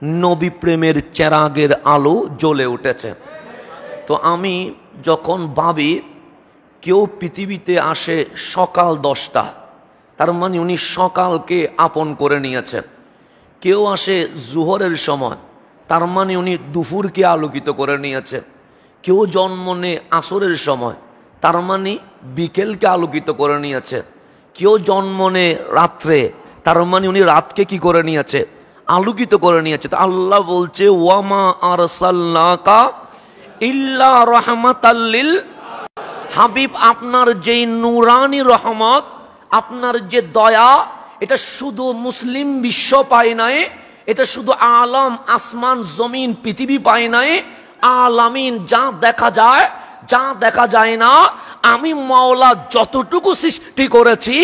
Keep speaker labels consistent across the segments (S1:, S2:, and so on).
S1: নবী প্রেমের চেরাগের আলো জ্বলে উঠেছে। তো আমি যখন ভাবি কেউ পৃথিবীতে আসে সকাল 10টা, তার মানে উনি সকালকে আপন করে নিয়েছেন। কেউ আসে জোহরের সময়, তার মানে উনি দুপুরকে আলোকিত করে নিয়েছেন। কেউ জন্ম নেয় আসরের সময়, তার মানে বিকেলকে আলোকিত করে নিয়েছে। কেউ জন্ম নেয় রাত্রে, তার মানে উনি রাতকে কি করে নিয়েছে? আলোকিত করে নিয়েছে। তো আল্লাহ বলছে ওয়ামা আরসালনাকা ইল্লা রাহমাতাল লিল হাবিব, আপনার যেই নূরানি রহমত, আপনার যে দয়া, এটা শুধু মুসলিম বিশ্ব পায় নাই, এটা শুধু আলম আসমান জমিন পৃথিবী পায় নাই, আলামিন যা দেখা যায় যা দেখা যায় না, আমি মাওলা যতটুকু সৃষ্টি করেছি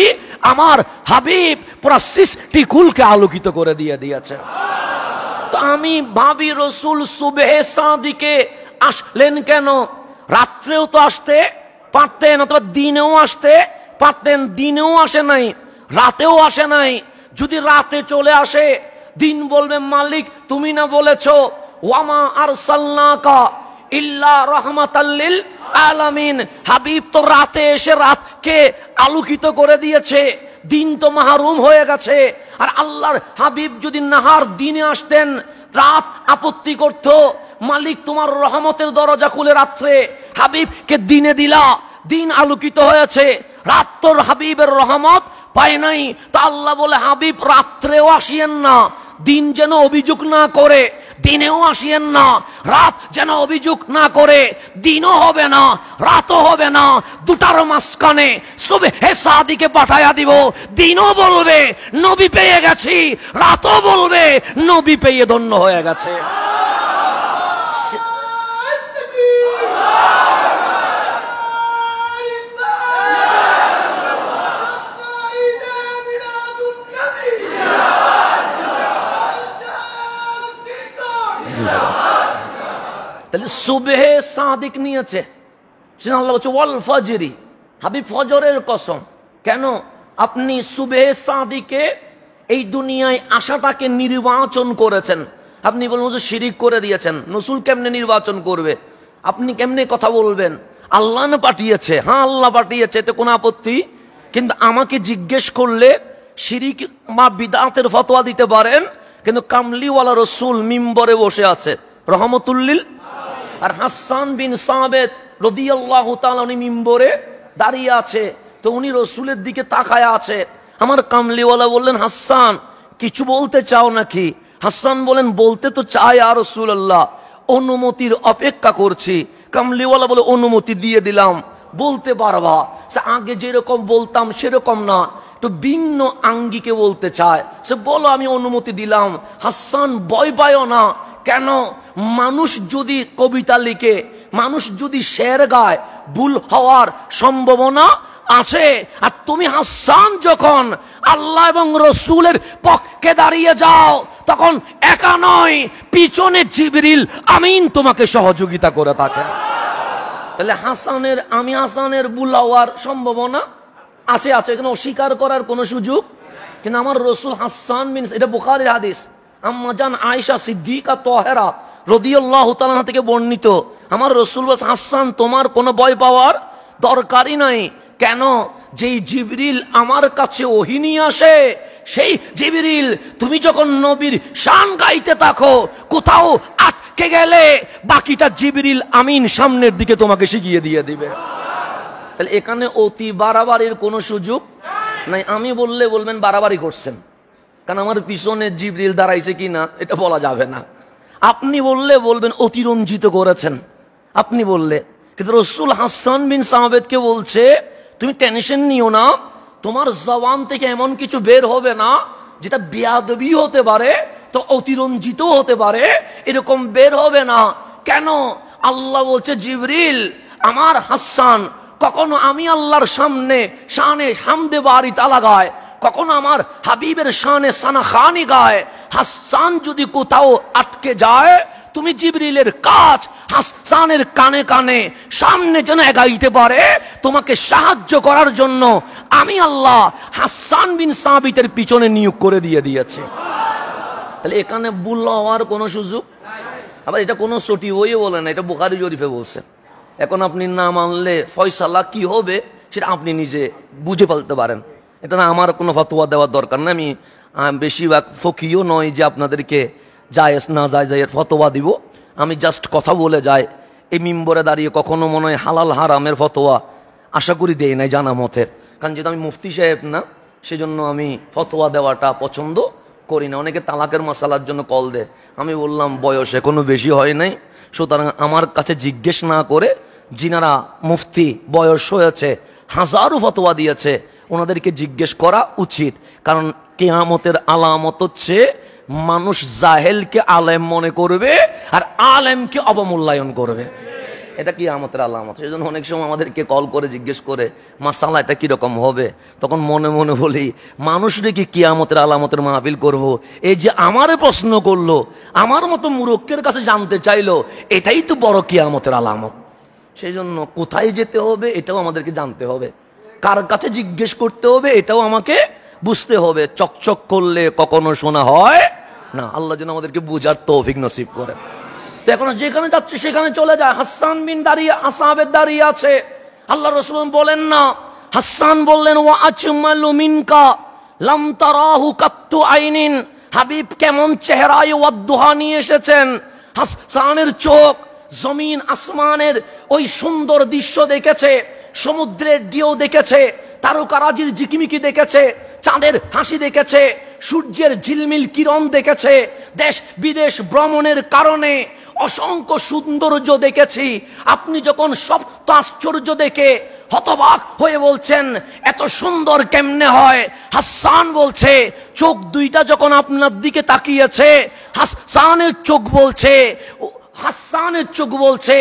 S1: আমার হাবিব পুরা সৃষ্টিকুলকে আলোকিত করে দিয়ে দিয়েছে। তো আমি ভাবি রসুল সুবহে সাদিকে আসলেন কেন? রাত্রেও তো আসতে পারতেন, অথবা দিনেও আসতে পারতেন, দিনেও আসে নাই, রাতেও আসে নাই। যদি রাতে চলে আসে, দিন বলবে মালিক তুমি না বলেছো ওয়ামা আরসালনাকা ইল্লা রাহমাতাল লিল আলামিন, হাবিব তো রাতে এসে রাতকে আলোকিত করে দিয়েছে, দিন তো মাহরুম হয়ে গেছে। আর আল্লাহর হাবিব যদি নাহার দিনে আসতেন, রাত আপত্তি করত, মালিক তোমার রহমতের দরজা খুলে রাত্রে হাবিবকে দিনে দিলা, দিন আলোকিত হয়েছে, রাত তোর হাবিবের রহমত পায় নাই। তা আল্লাহ বলে হাবিব রাত্রেও আসিয়েন না, দিন যেন অভিযোগ না করে, দিনেও আসিয়েন না, রাত যেন অভিযোগ না করে, দিনও হবে না রাতও হবে না, দুটার মাঝখানে সুবহে সাদিকে পাঠায়া দিব। দিনও বলবে নবী পেয়ে গেছি, রাতও বলবে নবী পেয়ে ধন্য হয়ে গেছে। তাহলে সুবহে সাদিক নিয়েছে, আল্লাহ বলছে ওয়াল ফজরি, হাবিব ফজরের কসম। কেন? আপনি সুবহে সাদিকে এই দুনিয়ায় আশাটাকে নির্বাচন করেছেন। আপনি বলুন যে শিরিক করে দিয়েছেন, রসুল কেমনে নির্বাচন করবে? আপনি কেমনে কথা বলবেন? আল্লাহ না পাঠিয়েছে, হ্যাঁ আল্লাহ পাঠিয়েছে, এতে কোনো আপত্তি। কিন্তু আমাকে জিজ্ঞেস করলে শিরিক বা বিদআতের ফতোয়া দিতে পারেন, কিন্তু কামলিওয়ালা রসুল মিম্বরে বসে আছে রহমতুল্লিল, আর হাসান বিন সাবেত রাদিয়াল্লাহু তাআলা উনি মিম্বরে দাঁড়িয়ে আছে। তো উনি রসুলের দিকে তাকায় আছে। আমার কামলিওয়ালা বললেন হাসান কিছু বলতে চাও নাকি? হাসান বলেন বলতে তো চাই আর রাসূলুল্লাহ, অনুমতির অপেক্ষা করছি। কামলিওয়ালা বলে অনুমতি দিয়ে দিলাম, বলতে পারবা। সে আগে যেরকম বলতাম সেরকম না, একটু ভিন্ন আঙ্গিকে বলতে চায়। সে বলো আমি অনুমতি দিলাম। হাসান ভয় পায়ও না। কেন? মানুষ যদি কবিতা লিখে, মানুষ যদি শের গায়, ভুল হওয়ার সম্ভাবনা আছে। আর তুমি হাসান যখন আল্লাহ এবং রসুলের পক্ষে দাঁড়িয়ে যাও, তখন একা নয়, পিছনে জিবরিল আমিন তোমাকে সহযোগিতা করে থাকে। তাহলে হাসানের ভুল হওয়ার সম্ভাবনা আছে, এখানে অস্বীকার করার কোনো সুযোগ। কিন্তু আমার রসুল হাসান বিন, এটা বুখারীর হাদিস, আম্মাজান আয়েশা সিদ্দিকা তাহেরা রাদিয়াল্লাহু তাআলা থেকে বর্ণিত, আমার রসুল বলেছেন হাসান তোমার কোনো ভয় পাওয়ার দরকারই নাই। কেন? যেই জিবরিল আমার কাছে ওহী নিয়ে আসে, সেই জিবরিল তুমি যখন নবীর শান গাইতে থাকো, কোথাও আটকে গেলে বাকিটা জিবরিল আমিন সামনের দিকে তোমাকে শিখিয়ে দিয়ে দিবে। তাহলে এখানে অতি বাড়াবাড়ির কোনো সুযোগ নাই। আমি বললে বলবেন বাড়াবাড়ি করছেন, কারণ আমার পিছনে জিবরিল দাঁড়াইছে কিনা এটা বলা যাবে না। আপনি বললে বলবেন অতিরঞ্জিত করেছেন, আপনি বললে। কিন্তু রসুল হাসান বিন সাবেতকে বলছে তুমি টেনশন নিও না, তোমার জবান থেকে এমন কিছু বের হবে না যেটা বেয়াদবি হতে পারে, তো অতিরঞ্জিত হতে পারে, এরকম বের হবে না। কেন? আল্লাহ বলছে জিবরিল আমার হাসান কখনো আমি আল্লাহর সামনে শানে হামদে বারি তালা গায়, কখনো আমার হাবিবের শানে সানা খানি গায়। হাসান যদি কোথাও আটকে যায়, তুমি জিবরিলের কাজ হাসানের কানে কানে সামনে যেন গাইতে পারে, তোমাকে সাহায্য করার জন্য আমি আল্লাহ হাসান বিন সাবিতের পিছনে নিয়োগ করে দিয়েছি। তাহলে এখানে ভুল হওয়ার কোনো সুযোগ, আবার এটা কোনো সটি বইয়ে বলে না, এটা বুখারী শরীফে বলছে। এখন আপনি না মানলে ফয়সালা কি হবে সেটা আপনি নিজে বুঝে ফেলতে পারেন। এটা না আমার কোনো ফতোয়া দেওয়ার দরকার না। আমি বেশিরভাগ ফকিও নয় যে আপনাদেরকে জায়েজ না জায়েজের ফতোয়া দিব। আমি জাস্ট কথা বলে যাই। এই মিম্বরে দাঁড়িয়ে কখনো মনে হয় হালাল হারামের ফতোয়া আশা করি দেই নাই জানা মতে, কারণ যেহেতু আমি মুফতি সাহেব না, সেজন্য আমি ফতোয়া দেওয়াটা পছন্দ করি না। অনেকে তালাকের মশালার জন্য কল দেয়, আমি বললাম বয়স এখনো বেশি হয় নাই, সুতরাং আমার কাছে জিজ্ঞেস না করে যিনারা মুফতি বয়স হয়েছে হাজারো ফতোয়া দিয়েছে ওনাদেরকে জিজ্ঞেস করা উচিত। কারণ কিয়ামতের আলামত হচ্ছে মানুষ জাহেলকে আলেম মনে করবে আর আলেমকে অবমূল্যায়ন করবে। এটা কিয়ামতের আলামত। সেই জন্য অনেক সময় আমাদেরকে কল করে জিজ্ঞেস করে মাসালা এটা কিরকম হবে, তখন মনে মনে বলি মানুষরে কি কিয়ামতের আলামতের মাহফিল করব? এই যে আমারে প্রশ্ন করলো, আমার মতো মূর্খের কাছে জানতে চাইলো, এটাই তো বড় কিয়ামতের আলামত। সেই জন্য কোথায় যেতে হবে এটাও আমাদেরকে জানতে হবে, কার কাছে জিজ্ঞেস করতে হবে এটাও আমাকে বুঝতে হবে। চকচক করলে কখনো শোনা হয় না। আল্লাহ যেন আমাদেরকে বুঝার তৌফিক নসিব করে। তো এখন যেখানে যাচ্ছে সেখানে চলে যায়। হাসান বিন দাঁড়িয়ে আসাবের দাঁড়িয়ে আছে, আল্লাহ রাসূল বলেন না, হাসান বললেন ওয়া আজমালু মিনকা লাম তারাহু কাত্তু আইনিন। হাবিব কেমন চেহারায় ওয়াদুহা নিয়ে এসেছেন। হাসানের চোখ জমিন আসমানের ওই সুন্দর দৃশ্য দেখেছে, সমুদ্রের ঢেউ দেখেছে, তারকারাজির ঝিকিমিকি দেখেছে, চাঁদের হাসি দেখেছে, সূর্যের ঝিলমিল কিরণ দেখেছে। দেশ বিদেশ ভ্রমণের কারণে অসংখ্য সৌন্দর্য দেখেছি। আপনি যখন সপ্ত আশ্চর্য দেখে হতবাক হয়ে বলছেন এত সুন্দর কেমনে হয়, হাসান বলছে চোখ দুইটা যখন আপনার দিকে তাকিয়েছে, হাসানের চোখ বলছে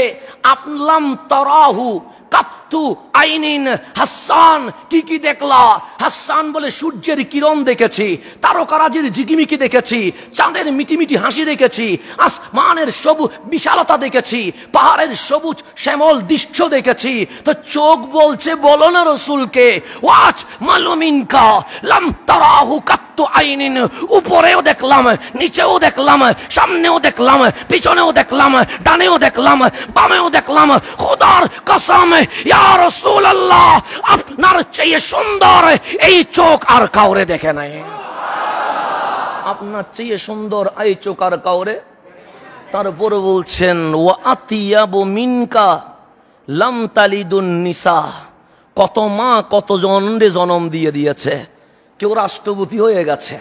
S1: আপলাম তারাহু কাত্তু আইনিন। হাসান কি কি দেখলা? হাসান বলে সূর্যের কিরণ দেখেছি, তারকারাজির ঝিকিমিকি দেখেছি, চাঁদের মিটিমিটি হাসি দেখেছি, আসমানের সবুজ বিশালতা দেখেছি, পাহাড়ের সবুজ শ্যামল দৃশ্য দেখেছি। তো চোখ বলছে বলো না রসুলকে ওয়াজ মালুমিনকা লাম তারাহু কাত্তু আইনিন। উপরেও দেখলাম, নিচেও দেখলাম, সামনেও দেখলাম, পিছনেও দেখলাম, ডানেও দেখলাম, বামেও দেখলাম। খোদার কসম ইয়া রাসূলুল্লাহ, আপনার চেয়ে সুন্দর এই চোখ আর কাউরে দেখে নাই। আপনার চেয়ে সুন্দর এই চোখ আর কাউরে। তারপরে বলছেন ওয়া আতিয়াবু মিনকা লাম তালিদুন নিসা। কত মা কত জনরে জন্ম দিয়ে দিয়েছে। কেউ রাষ্ট্রপতি হয়ে গেছে,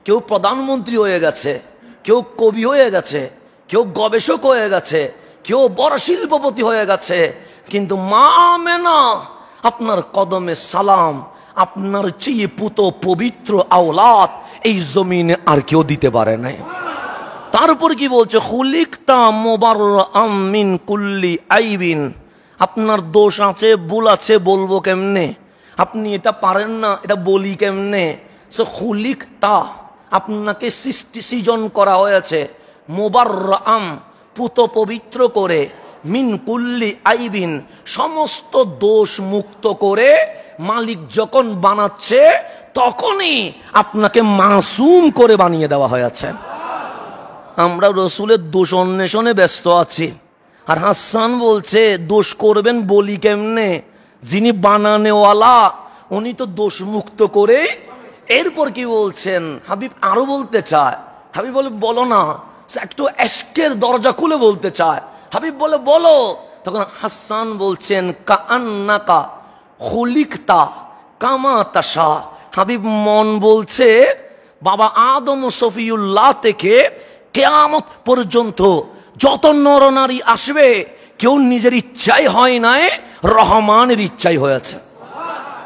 S1: কেউ প্রধানমন্ত্রী হয়ে গেছে, কেউ কবি হয়ে গেছে, কেউ গবেষক হয়ে গেছে, কেউ বড় শিল্পপতি হয়ে গেছে, কিন্তু মা আমেনা আপনার কদমে সালাম। আপনার চেয়ে পুত পবিত্র আওলাদ এই জমিনে আর কেউ দিতে পারে নাই। তারপর কি বলছে খুলিকতা মুবাররাআম মিন কুল্লি আইবিন। আপনার দোষ আছে, ভুল আছে, বলবো কেমনে? আপনি এটা পারেন না, এটা বলি কেমনে? সে খুলিকতা, আপনাকে সৃজন করা হয়েছে মুবাররাআম পুত পবিত্র করে, মিন কুল্লি আইবিন সমস্ত দোষ মুক্ত করে। মালিক যখন বানাচ্ছে তখনই আপনাকে মাসুম করে বানিয়ে দেওয়া হয়েছে। আমরা রসুলের দোষ অন্বেষণে ব্যস্ত আছি, আর হাসান বলছে দোষ করবেন বলি কেমনে? যিনি বানানেওয়ালা উনি তো দোষ মুক্ত করে। এরপর কি বলছেন হাবিব? আরো বলতে চায়। হাবিব বলে বলো না। একটু এশকের দরজা খুলে বলতে চায়। হাবিব বলে বলো। তখন হাসান বলছেন কাআন্নাকা খুলিকতা কামা তাশা। হাবিব মন বলছে বাবা আদম সফিউল্লাহ থেকে কিয়ামত পর্যন্ত যত নরনারী আসবে কেউ নিজের ইচ্ছাই হয় নাই, রহমানের ইচ্ছাই হয়েছে।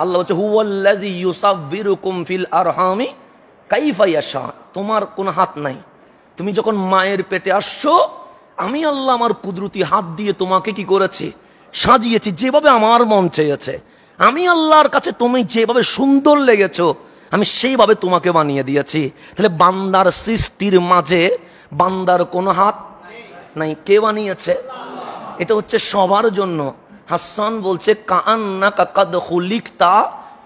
S1: আল্লাহ বলছে হুয়াল্লাযী ইউসাব্বিরুকুম ফিল আরহামি কাইফা ইয়াশা। তোমার কোনো হাত নাই। তুমি যখন মায়ের পেটে আসছো, আমি আল্লাহ আমার কুদরতি হাত দিয়ে তোমাকে কি করেছি? সাজিয়েছি যেভাবে আমার মন চেয়েছে। আমি আল্লাহর কাছে তুমি যেভাবে সুন্দর লেগেছো আমি সেইভাবে তোমাকে বানিয়ে দিয়েছি। তাহলে বান্দার সৃষ্টির মাঝে বান্দার কোনো হাত নাই। কে বানিয়েছে? এটা হচ্ছে সবার জন্য। হাসান বলছে কাআন্নাকা কাদ খুলিকতা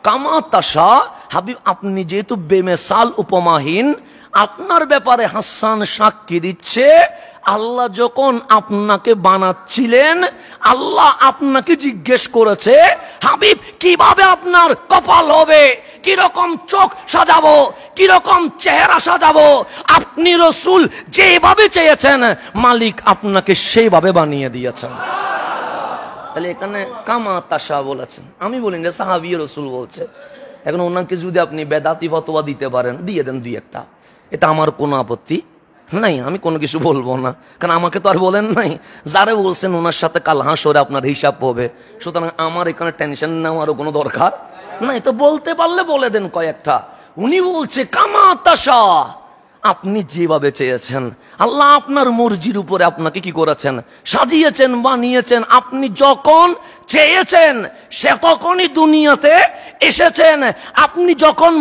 S1: কামা তাশা। হাবিব আপনি যেহেতু বেমেসাল উপমাহীন, আপনার ব্যাপারে হাসান সাক্ষী দিচ্ছে, আল্লাহ যখন আপনাকে বানাচ্ছিলেন, আল্লাহ আপনাকে জিজ্ঞেস করেছে, হাবিব কিভাবে আপনার কপাল হবে, কিরকম চোখ সাজাবো, কিরকম চেহারা সাজাবো। আপনি রসুল যেভাবে চেয়েছেন, মালিক আপনাকে সেইভাবে বানিয়ে দিয়েছেন। তাহলে এখানে কামা তাশা বলেছেন, আমি বলি না, সাহাবী রসুল বলছে। এখন ওনাকে যদি আপনি বেদাতি ফতোয়া দিতে পারেন, দিয়ে দেন দুই একটা, এটা আমার কোনো আপত্তি নাই, আমি কোনো কিছু বলবো না, কারণ আমাকে তো আর বলেন নাই, যারে বলছেন ওনার সাথে কাল হাসরে আপনার হিসাব হবে। সুতরাং আমার এখানে টেনশন নেওয়ারও কোনো দরকার নাই, তো বলতে পারলে বলে দেন কয়েকটা। উনি বলছে কামা তাশা, আপনি যেভাবে চেয়েছেন, আল্লাহ আপনার মর্জির উপরে আপনাকে কি করেছেন, সাজিয়েছেন, বানিয়েছেন। আপনি যখন চেয়েছেন সে তখনই দুনিয়াতে এসেছেন। আপনি যখন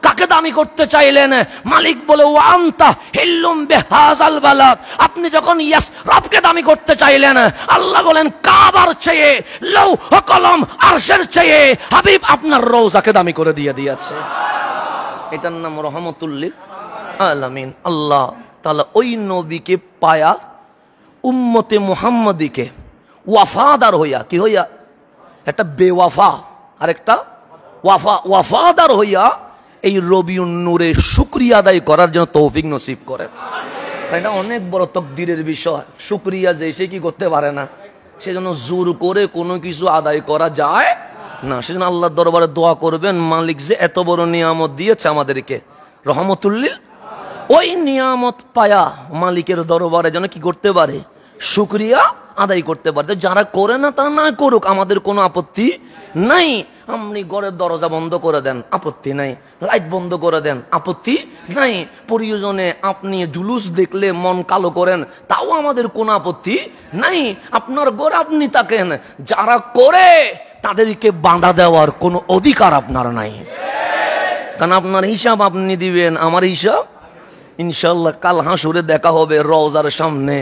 S1: কাকে দামি করতে চাইলেন, মালিক বলে ওয়ান্তা হিল্লুম বিহাযাল বালাদ। আপনি যখন ইয়াস রবকে দামি করতে চাইলেন, আল্লাহ বলেন কাবার চেয়ে, লৌহ কলম আরশের চেয়ে হাবিব আপনার রওজাকে দামি করে দিয়ে দিয়েছে। এটার নাম রহমতুল লিল আলামিন। আল্লাহ তাআলা ওই নবীকে পায়া উম্মতে মুহাম্মাদিকে ওয়াফাদার হইয়া, কি হইয়া, একটা বেওয়াফা আর একটা ওয়াফাদার হইয়া এই রবিউন নূরে শুকরিয়া আদায় করার জন্য তৌফিক নসিব করে। এটা অনেক বড় তাকদীরের বিষয়। শুকরিয়া যে সে কি করতে পারে না, সেজন্য জোর করে কোনো কিছু আদায় করা যায় না। সেজন্য আল্লাহর দরবারে দোয়া করবেন, মালিক যে এত বড় নিয়ামত দিয়েছে আমাদেরকে রহমতুল লিল, ওই নিয়ামত পায়া মালিকের দরবারে যেন কি করতে পারে, শুকরিয়া আদায় করতে পারে। যারা করে না তা না করুক, আমাদের কোনো আপত্তি নাই। আপনি ঘরের দরজা বন্ধ করে দেন, আপত্তি নাই। লাইট বন্ধ করে দেন, আপত্তি নাই। প্রয়োজনে আপনি জুলুস দেখলে মন কালো করেন, তাও আমাদের কোনো আপত্তি নাই। আপনার ঘরে আপনি থাকেন, যারা করে তাদেরকে বাঁধা দেওয়ার কোনো অধিকার আপনার নাই। কারণ আপনার হিসাব আপনি দিবেন, আমার হিসাব ইনশাল্লাহ কাল হাসুরে দেখা হবে রওজার সামনে।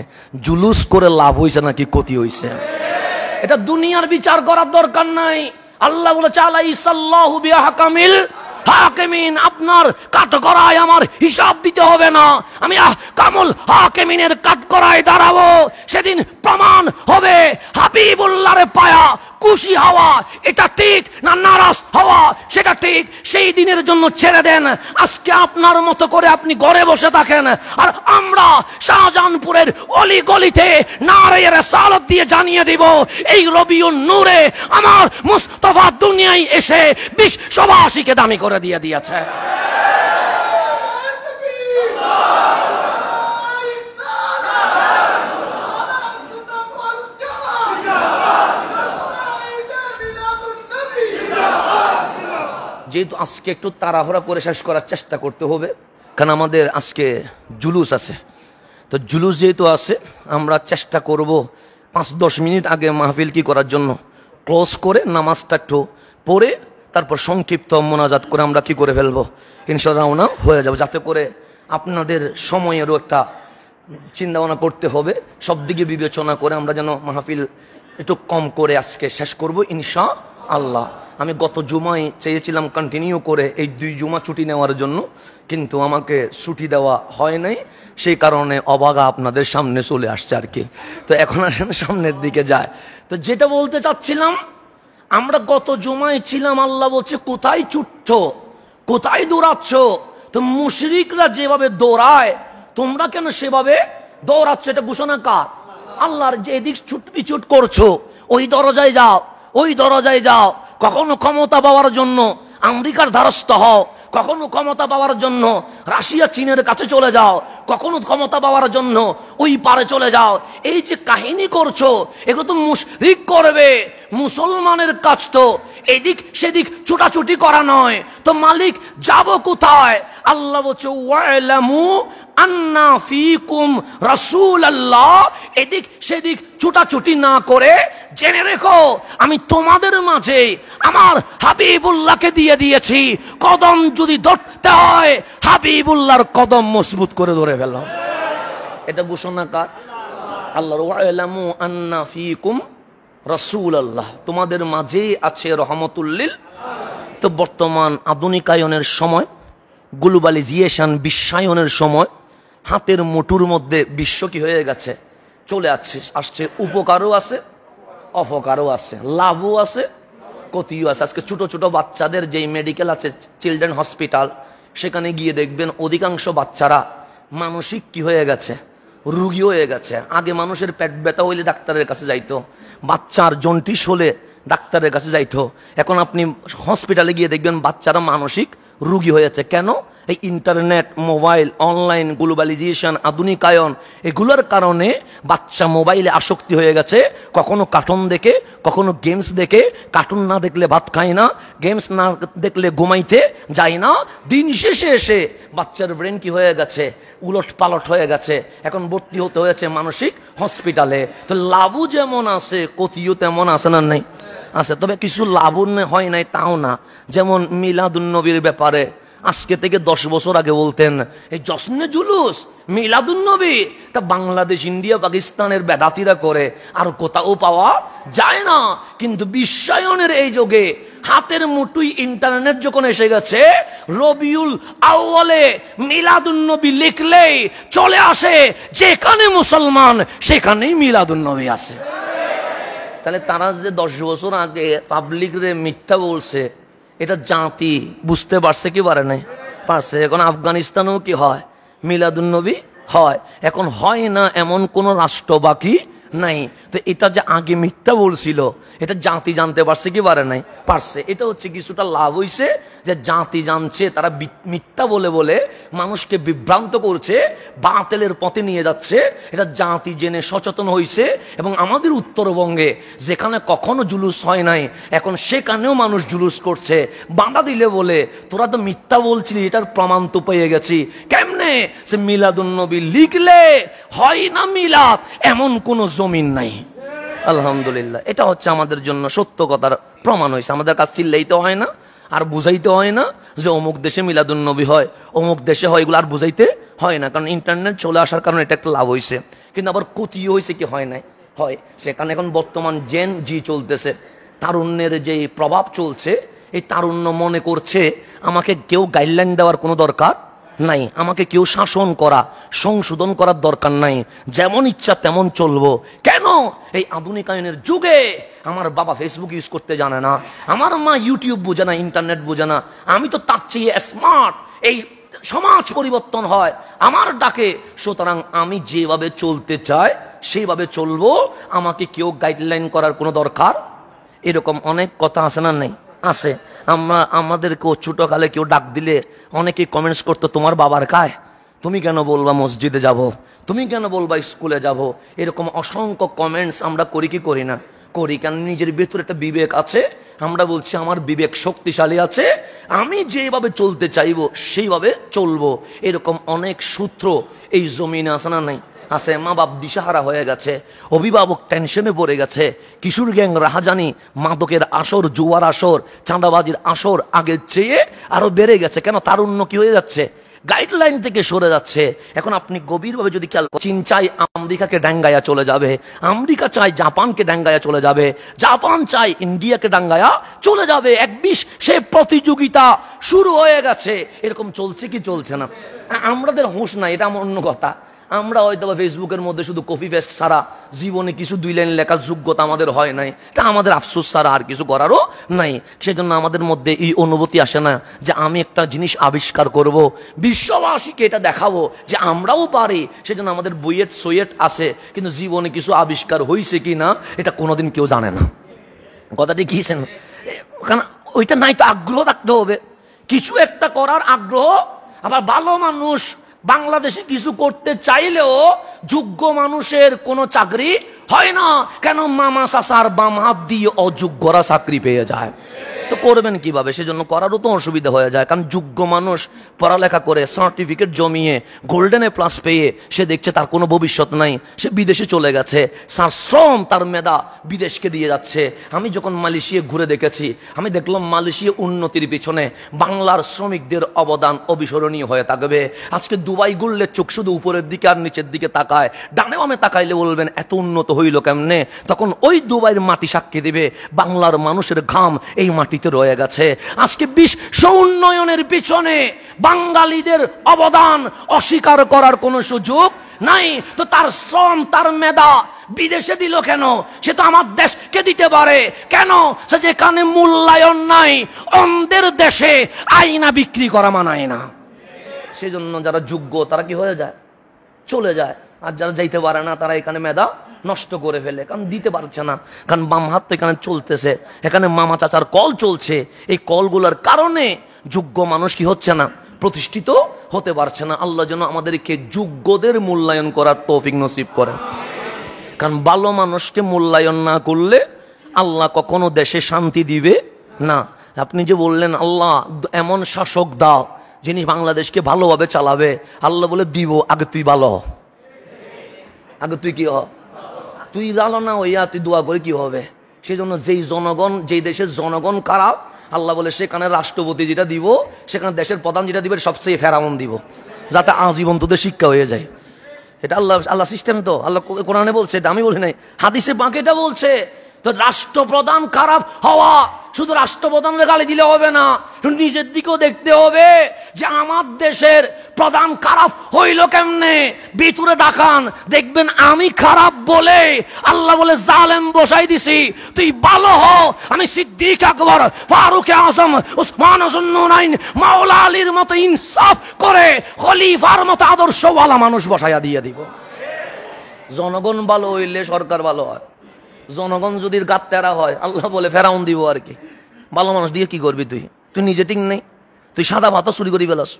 S1: জুলুস করে লাভ হয়েছে নাকি ক্ষতি হয়েছে, এটা দুনিয়ার বিচার করার দরকার নাই। আল্লাহ বলেছে আলাইসাল্লাহু বিআহকামিল হাকিমিন, আপনার কাঠগড়ায় আমার হিসাব দিতে হবে না, আমি আহকামুল হাকিমিনের কাঠগড়ায় দাঁড়াবো। সেদিন প্রমাণ হবে হাবিবুল্লাহরে পায়া খুশি হওয়া এটা ঠিক না নারাজ হওয়া সেটা ঠিক। সেই দিনের জন্য ছেড়ে দেন। আজকে আপনার মতো করে আপনি ঘরে বসে থাকেন, আর আমরা শাহজাহানপুরের অলি গলিতে নারে রিসালাত দিয়ে জানিয়ে দিব, এই রবিউন নূরে আমার মুস্তাফা দুনিয়ায় এসে বিশ্ববাসীকে দামি করে দিয়ে দিয়েছে। যেহেতু আজকে একটু তাড়াহুড়া করে শেষ করার চেষ্টা করতে হবে, কারণ আমাদের আজকে জুলুস আছে। তো জুলুস যেহেতু আছে, আমরা চেষ্টা করব 5-10 মিনিট আগে মাহফিল কি করার জন্য ক্লোজ করে নামাজটা একটু পড়ে তারপর সংক্ষিপ্ত মোনাজাত করে আমরা কি করে ফেলবো, ইনশাআল্লাহ রওনা হয়ে যাবো। যাতে করে আপনাদের সময়েরও একটা চিন্তা ভাবনা করতে হবে, সব দিকে বিবেচনা করে আমরা যেন মাহফিল একটু কম করে আজকে শেষ করব ইনশাআল্লাহ। আমি গত জুমায় চেয়েছিলাম কন্টিনিউ করে এই 2 জুমা ছুটি নেওয়ার জন্য, কিন্তু আমাকে ছুটি দেওয়া হয় নাই। সেই কারণে অবাগা আপনাদের সামনে চলে আসছে আর কি। তো এখন আসেন সামনের দিকে যায়। তো যেটা বলতে চাচ্ছিলাম, আমরা গত জুমায় ছিলাম, আল্লাহ বলছে কোথায় ছুটছ, কোথায় দৌড়াচ্ছ। তো মুশরিকরা যেভাবে দৌড়ায় তোমরা কেন সেভাবে দৌড়াচ্ছ, এটা ঘোষণা কার? আল্লাহর। যে এদিক ছুট করছো, ওই দরজায় যাও, ওই দরজায় যাও। কখনো ক্ষমতা পাওয়ার জন্য আমেরিকার দ্বারস্থ হও, কখনো ক্ষমতা পাওয়ার জন্য রাশিয়া চীনের কাছে চলে যাও, কখনো ক্ষমতা পাওয়ার জন্য ওই পারে চলে যাও। এই যে কাহিনী করছো, এগুলো তো মুশরিক করবে। মুসলমানের কাজ তো এদিক সেদিক ছুটাছুটি করা নয়। তো মালিক যাব কোথায়? আল্লাহ বলছে ওয়ালামু আন্না ফীকুম রাসূলুল্লাহ। এদিক সেদিক ছুটাছুটি না করে জেনে রেখো, আমি তোমাদের মাঝে আমার হাবিবুল্লাহকে দিয়ে দিয়েছি। কদম যদি ধরতে হয়, হাবিবুল্লাহর কদম মজবুত করে ধরে ফেলো। এটা ঘোষণা কার? আল্লাহর। ওয়ালামু আন্না ফীকুম রাসূলুল্লাহ, তোমাদের মাঝে আছে রহমতুল লিল। তো বর্তমান আধুনিকায়নের সময়, গ্লোবালাইজেশন, বিশ্বায়নের সময় হাতের মুঠোর মধ্যে বিশ্ব কি হয়ে গেছে, চলে আসছে। উপকারও আছে, অপকারও আছে, লাভও আছে, ক্ষতিও আছে। আজকে ছোট ছোট বাচ্চাদের যেই মেডিকেল আছে, চিলড্রেন হসপিটাল, সেখানে গিয়ে দেখবেন অধিকাংশ বাচ্চারা মানসিক কি হয়ে গেছে, রোগী হয়ে গেছে। আগে মানুষের পেট ব্যথা হইলে ডাক্তারের কাছে যাইতো, বাচ্চার জন্ডিস হলে ডাক্তারের কাছে যাইতো। এখন আপনি হসপিটালে গিয়ে দেখবেন বাচ্চারা মানসিক রোগী হয়েছে। কেন? এই ইন্টারনেট, মোবাইল, অনলাইন, গ্লোবালাইজেশন, আধুনিকায়ন, এগুলোর কারণে বাচ্চা মোবাইলে আসক্তি হয়ে গেছে। কখনো কার্টুন দেখে, কখনো গেমস দেখে। কার্টুন না দেখলে ভাত খায় না, গেমস না দেখলে ঘুমাইতে যায় না। দিন শেষে এসে বাচ্চার ব্রেন কি হয়ে গেছে, উলট পালট হয়ে গেছে। এখন ভর্তি হতে হয়েছে মানসিক হসপিটালে। তো লাভও যেমন আছে, ক্ষতিও তেমন আছে না নাই? আছে। তবে কিছু লাভ হয় নাই তাও না। যেমন মিলাদুন্নবীর ব্যাপারে আজকে থেকে 10 বছর আগে বলতেন এই জশ্নে জুলুস, মিলাদুন্নবী, তা বাংলাদেশ, ইন্ডিয়া, পাকিস্তানের বেদাতিরা করে, আর কোথাও পাওয়া যায় না। কিন্তু বিশ্বায়নের এই যুগে হাতের মুঠোয় ইন্টারনেট যখন এসে গেছে, রবিউল আউয়ালে মিলাদুন্নবী লিখলেই চলে আসে যেখানে মুসলমান সেখানেই মিলাদুন্নবী আছে। তাহলে তারা যে 10 বছর আগে পাবলিক রে মিথ্যা বলছে, এটা জাতি বুঝতে পারছে কি পারে নাই? পারছে। এখন আফগানিস্তানেও কি হয়, মিলাদুন্নবী হয়। এখন হয় না এমন কোন রাষ্ট্র বাকি নাই। তো এটা যে আগে মিথ্যা বলছিল, এটা জাতি জানতে পারছে কি পারে নাই? পারছে। এটা হচ্ছে কিছুটা লাভ হইছে যে জাতি জানছে, তারা মিথ্যা বলে বলে মানুষকে বিভ্রান্ত করছে, বাতিলের পথে নিয়ে যাচ্ছে। এটা জাতি জেনে সচেতন হইছে। এবং আমাদের উত্তরবঙ্গে যেখানে কখনো জুলুস হয় নাই, এখন সেখানেও মানুষ জুলুস করছে। বাধা দিলে বলে তোরা তো মিথ্যা বলছিলি, এটার প্রমাণ তো পেয়ে গেছি। কেমনে? সে মিলাদুন্নবী লিখলে হয় না মিলাদ, এমন কোন জমিন নাই। আলহামদুলিল্লাহ, এটা হচ্ছে আমাদের জন্য সত্য কথার প্রমাণ হয়েছে। আমাদের কাছে চিল্লাইতে হয় না, আর বুঝাইতে হয় না যে অমুক দেশে মিলাদুন্নবী হয়, অমুক দেশে হয়, এগুলো আর বুঝাইতে হয় না। কারণ ইন্টারনেট চলে আসার কারণে এটা একটা লাভ হয়েছে। কিন্তু আবার ক্ষতিও হয়েছে কি হয় নাই? হয়। সেখানে এখন বর্তমান জেন জি চলতেছে, তারুণ্যের যে প্রভাব চলছে, এই তারুণ্য মনে করছে আমাকে কেউ গাইডলাইন দেওয়ার কোনো দরকার নাই, আমাকে কেউ শাসন করা, সংশোধন করার দরকার নাই, যেমন ইচ্ছা তেমন চলবো। কেন? এই আধুনিকায়নের যুগে আমার বাবা ফেসবুক ইউজ করতে জানে না, আমার মা ইউটিউব বোঝে না, ইন্টারনেট বোঝে না, আমি তো তার চেয়ে স্মার্ট। এই সমাজ পরিবর্তন হয় আমার ডাকে। সুতরাং আমি যেভাবে চলতে চাই সেইভাবে চলবো, আমাকে কেউ গাইডলাইন করার কোনো দরকার। এরকম অনেক কথা আছে না? নেই? আছে। আমাদেরকেও ছোটকালে কেউ ডাক দিলে অনেকে কমেন্টস করতো, তোমার বাবার কায়, তুমি কেন বলবা মসজিদে যাব, তুমি কেন বলবা স্কুলে যাব। এরকম অসংখ্য কমেন্টস আমরা করি কি করি না? করি। কারণ নিজের ভেতরে একটা বিবেক আছে। আমরা বলছি আমার বিবেক শক্তিশালী আছে, আমি যেভাবে চলতে চাইবো সেইভাবে চলবো। এরকম অনেক সূত্র এই জমিনে আছে না? নাই? আছে। মা বাপ দিশাহারা হয়ে গেছে, অভিভাবক টেনশনে পড়ে গেছে, কিশোর গ্যাং রাহাজানি, মাদকের আসর, জুয়ার আসর, চাঁদাবাজির আসর আগের চেয়ে আরো বেড়ে গেছে। কেন? তারুণ্য কি হয়ে যাচ্ছে, গাইডলাইন থেকে সরে যাচ্ছে। এখন আপনি গভীরভাবে যদি খেয়াল করেন, চীন চাই আমেরিকাকে ডাঙ্গায়া চলে যাবে, আমেরিকা চাই জাপানকে ডাঙ্গায়া চলে যাবে, জাপান চাই ইন্ডিয়াকে ডাঙ্গায়া চলে যাবে। এক বিশ সে প্রতিযোগিতা শুরু হয়ে গেছে। এরকম চলছে কি চলছে না? আমাদের হুঁশ নাই, এটা অন্য কথা। আমরা হয়তো ফেসবুকের মধ্যে শুধু কপি পেস্ট ছাড়া জীবনে কিছু 2 লাইন লেখার যোগ্যতা আমাদের হয় নাই। এটা আমাদের আফসোস ছাড়া আর কিছু করারও নাই। সেজন্য আমাদের মধ্যে এই অনুভূতি আসে না যে আমি একটা জিনিস আবিষ্কার করব, বিশ্ববাসীকে এটা দেখাবো যে আমরাও পারি। সেজন্য আমাদের বুয়েট সোয়েট আছে, কিন্তু জীবনে কিছু আবিষ্কার হয়েছে কি না এটা কোনোদিন কেউ জানে না। কথাটি কিছেন? কারণ ওইটা নাই তো, আগ্রহ থাকতে হবে কিছু একটা করার আগ্রহ। আবার ভালো মানুষ বাংলাদেশে কিছু করতে চাইলেও যোগ্য মানুষের কোনো চাকরি হয় না। কেন? মামা চাচার বাম হাত দিয়ে অযোগ্যরা চাকরি পেয়ে যায়। তো করবেন কিভাবে? সেজন্য করারও তো অসুবিধা হয়ে যায়। কারণ যোগ্য মানুষ পড়ালেখা করে সার্টিফিকেট জমিয়ে গোল্ডেন এ প্লাস পেয়ে সে দেখছে তার কোনো ভবিষ্যৎ নাই, সে বিদেশে চলে গেছে, তার শ্রম তার মেধা বিদেশকে দিয়ে যাচ্ছে। আমি যখন মালয়েশিয়া ঘুরে দেখেছি, আমি দেখলাম মালয়েশিয়া উন্নতির পিছনে বাংলার শ্রমিকদের অবদান অবিস্মরণীয় হয়ে থাকবে। আজকে দুবাই ঘুরলে চোখ শুধু উপরের দিকে আর নিচের দিকে তাকায়, ডানে বামে তাকাইলে বলবেন এত উন্নত হইল কেমনে? তখন ওই দুবাইয়ের মাটি সাক্ষী দিবে বাংলার মানুষের ঘাম এই মাটি অতীতে রয়ে গেছে। আজকে বিশ্ব উন্নয়নের পিছনে বাঙালিদের অবদান অস্বীকার করার কোনো সুযোগ নাই। তো তার শ্রম, তার মেধা বিদেশে দিল কেন? সে তো আমার দেশকে দিতে পারে কেন? সে যেখানে মূল্যায়ন নাই, অন্যের দেশে আয়না বিক্রি করা মানায় না। সেই জন্য যারা যোগ্য তারা কি হয়ে যায়? চলে যায়। আর যারা যাইতে পারে না তারা এখানে মেধা নষ্ট করে ফেলে, কারণ দিতে পারছে না। কারণ বাম হাত তো এখানে চলতেছে, এখানে মামা চাচার কল চলছে। এই কলগুলোর কারণে যোগ্য মানুষ কি হচ্ছে না? প্রতিষ্ঠিত হতে পারছে না। আল্লাহ যেন আমাদেরকে যোগ্যদের মূল্যায়ন করার তৌফিক নসিব করেন। কারণ ভালো মানুষকে মূল্যায়ন না করলে আল্লাহ কখনো দেশে শান্তি দিবে না। আপনি যে বললেন আল্লাহ এমন শাসক দাও যিনি বাংলাদেশকে ভালোভাবে চালাবে, আল্লাহ বলে দিব, আগে তুই ভালো হ। আগে তুই কি হ? তুই ভালো না হইয়া তুই দোয়া করে কি হবে? সেই জন্য যেই দেশের জনগণ খারাপ, আল্লাহ বলে সেখানে রাষ্ট্রপতি যেটা দিব, সেখানে দেশের প্রধান যেটা দিবে সবচেয়ে ফেরাউন দিব, যাতে আজীবন তোদের শিক্ষা হয়ে যায়। এটা আল্লাহ সিস্টেম। তো আল্লাহ কোরআনে বলছে, এটা আমি বলি নাই, হাদিসে পাক এটা বলছে। তো রাষ্ট্রপ্রধান খারাপ হওয়া, শুধু রাষ্ট্রপ্রধানকে গালি দিলে হবে না, নিজের দিকেও দেখতে হবে যে আমার দেশের প্রধান খারাপ হইল কেমনে। ভিতরে দেখান, দেখবেন আমি খারাপ বলে আল্লাহ বলে জালেম বসাই দিছি, তুই ভালো হ। আমি সিদ্দিক আকবর, ফারুক আজম, উসমান জুন্নুরাইন, মাওলা আলীর মতো ইনসাফ করে খলিফার মতো আদর্শওয়ালা মানুষ বসাইয়া দিয়ে দিব। জনগণ ভালো হইলে সরকার ভালো হয়। জনগণ যদি গাত্তারা হয়, আল্লাহ বলে ফেরাউন দিব আর কি। ভালো মানুষ দিয়ে কি করবি তুই? তুই নিজে ঠিক নেই, তুই সাদা ভাত চুরি করি ফেলাস,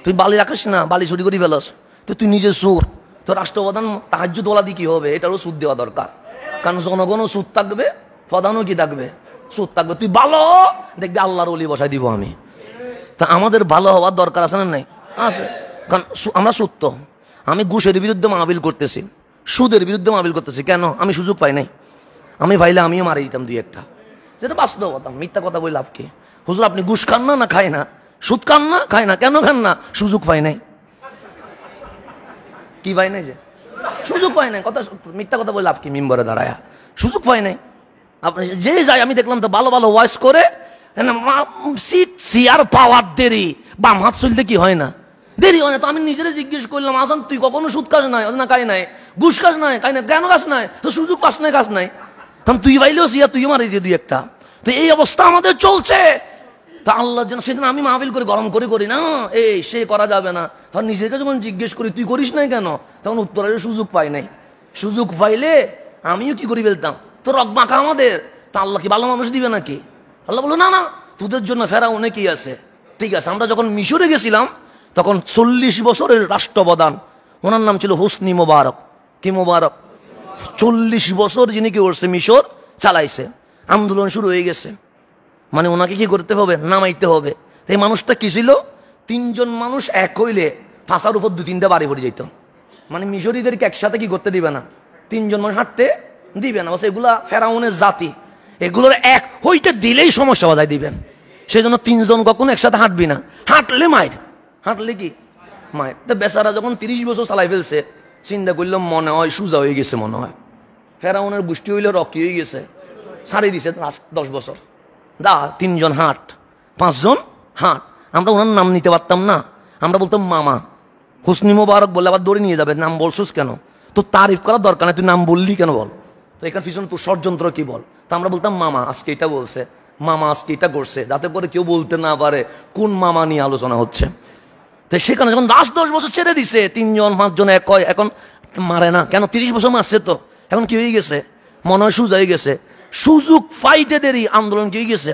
S1: তুই বালি রাখিস না, বালি চুরি করি ফেলাস, তুই নিজে সুর। তো রাষ্ট্রপ্রধান তাহাজ্জুদ ওয়ালা দিয়ে কি হবে? এটারও সুদ দেওয়া দরকার। কারণ জনগণও সুদ থাকবে, প্রধানও কি থাকবে? সুদ থাকবে। তুই ভালো দেখবি আল্লাহর ওলি বসাই দিব আমি। তা আমাদের ভালো হওয়ার দরকার আছে না? নাই আছে। কারণ আমরা সত্য, আমি ঘুষের বিরুদ্ধে মাহফিল করতেছি, সুদের বিরুদ্ধে মাহফিল করতেছি। কেন? আমি সুযোগ পাই নাই। আমি পাইলে আমিও মারি দিতাম দুই একটা, যেটা বাস্তবতা। মিথ্যা কথা বলে লাভ কি? হুজুর আপনি ঘুষ খান না? না খায় না। সুদ খান না? খায় না। কেন খান না? সুযোগ পাই নাই। কি পাই নাই? যে সুযোগ পাই নাই। কথা মিথ্যা কথা বলে লাভ কি? মিম্বরে দাঁড়ায় সুযোগ পাই নাই। আপনি যে যাই, আমি দেখলাম তো ভালো ভালো ওয়াইস করে সিট চেয়ার পাওয়ার দেরি, বাম হাত চলতে কি হয় না? দেরি হয় না। তো আমি নিজেরা জিজ্ঞেস করলাম, আসান তুই কখনো সুদ খাস নাই? না খাই নাই। ঘুষ খাস নাই? খাই না। কেন খাস নাই? তো সুযোগ পাস নাই, খাস নাই। তখন তুই পাইলেও সিয়া তুই মারি দিয়ে দুই একটা। তো এই অবস্থা আমাদের চলছে। তা আল্লাহ যেন সেদিন আমি মাহফিল করে গরম করে করি না, এই সে করা যাবে না। তখন নিজেকে যখন জিজ্ঞেস করি তুই করিস নাই কেন, তখন উত্তরের সুযোগ পাই নাই। সুযোগ পাইলে আমিও কি করি ফেলতাম। তো রক মাখা আমাদের। তা আল্লাহ কি ভালো মানুষ দিবে নাকি? আল্লাহ বললো না না, তোদের জন্য ফেরাউনে কি আছে। ঠিক আছে। আমরা যখন মিশরে গেছিলাম তখন 40 বছরের রাষ্ট্রপ্রধান, ওনার নাম ছিল হোসনি মোবারক। কি মোবারক? 40 বছর যিনি কি করছে, মিশর চালাইছে। আন্দোলন শুরু হয়ে গেছে, মানে ওনাকে কি করতে হবে? নামাইতে হবে। এই মানুষটা কি ছিল? 3 জন মানুষ এক হইলে ফাঁসার উপর 2-3টা বাড়ি পড়ে যেত। মানে মিশরীদেরকে একসাথে কি করতে দিবে না, 3 জন মানুষ হাঁটতে দিবে না। এগুলা ফেরাউনের জাতি, এগুলোর এক হইতে দিলেই সমস্যা বাজায় দিবেন। সেই জন্য 3 জন কখনো একসাথে হাঁটবি না। হাঁটলে মায়ের, হাঁটলে কি মায়ের। তো বেচারা যখন 30 বছর চালাই ফেলছে, চিন্তা করলাম মনে হয় সোজা হয়ে গেছে। মনে হয় ফেরাউনের গোষ্ঠী হইলে রকি হয়ে গেছে, ছাড়িয়ে দিছে 10 বছর। 3 জন হাঁট, 5 জন হাঁট। আমরা ওনার নাম নিতে পারতাম না, আমরা বলতাম মামা। হোসনি মোবারক বলে আবার দৌড়ে নিয়ে যাবে, নাম বলছিস কেন? তো তারিফ করার দরকার নেই, তুই নাম বললি কেন বল। তো এখানে পিছনে তোর ষড়যন্ত্র কি বল। তো আমরা বলতাম মামা আজকে এটা বলছে, মামা আজকে এটা করছে, যাতে করে কেউ বলতে না পারে কোন মামা নিয়ে আলোচনা হচ্ছে। তো সেখানে যখন 10 বছর ছেড়ে দিছে, 3 জন 5 জন এক হয়, এখন মারে না কেন? 30 বছর মারছে তো, এখন কি হয়ে গেছে? মনে হয় সুযোগ হয়ে গেছে। সুযোগ ফাইতে দেরি, আন্দোলন কি হয়ে গেছে।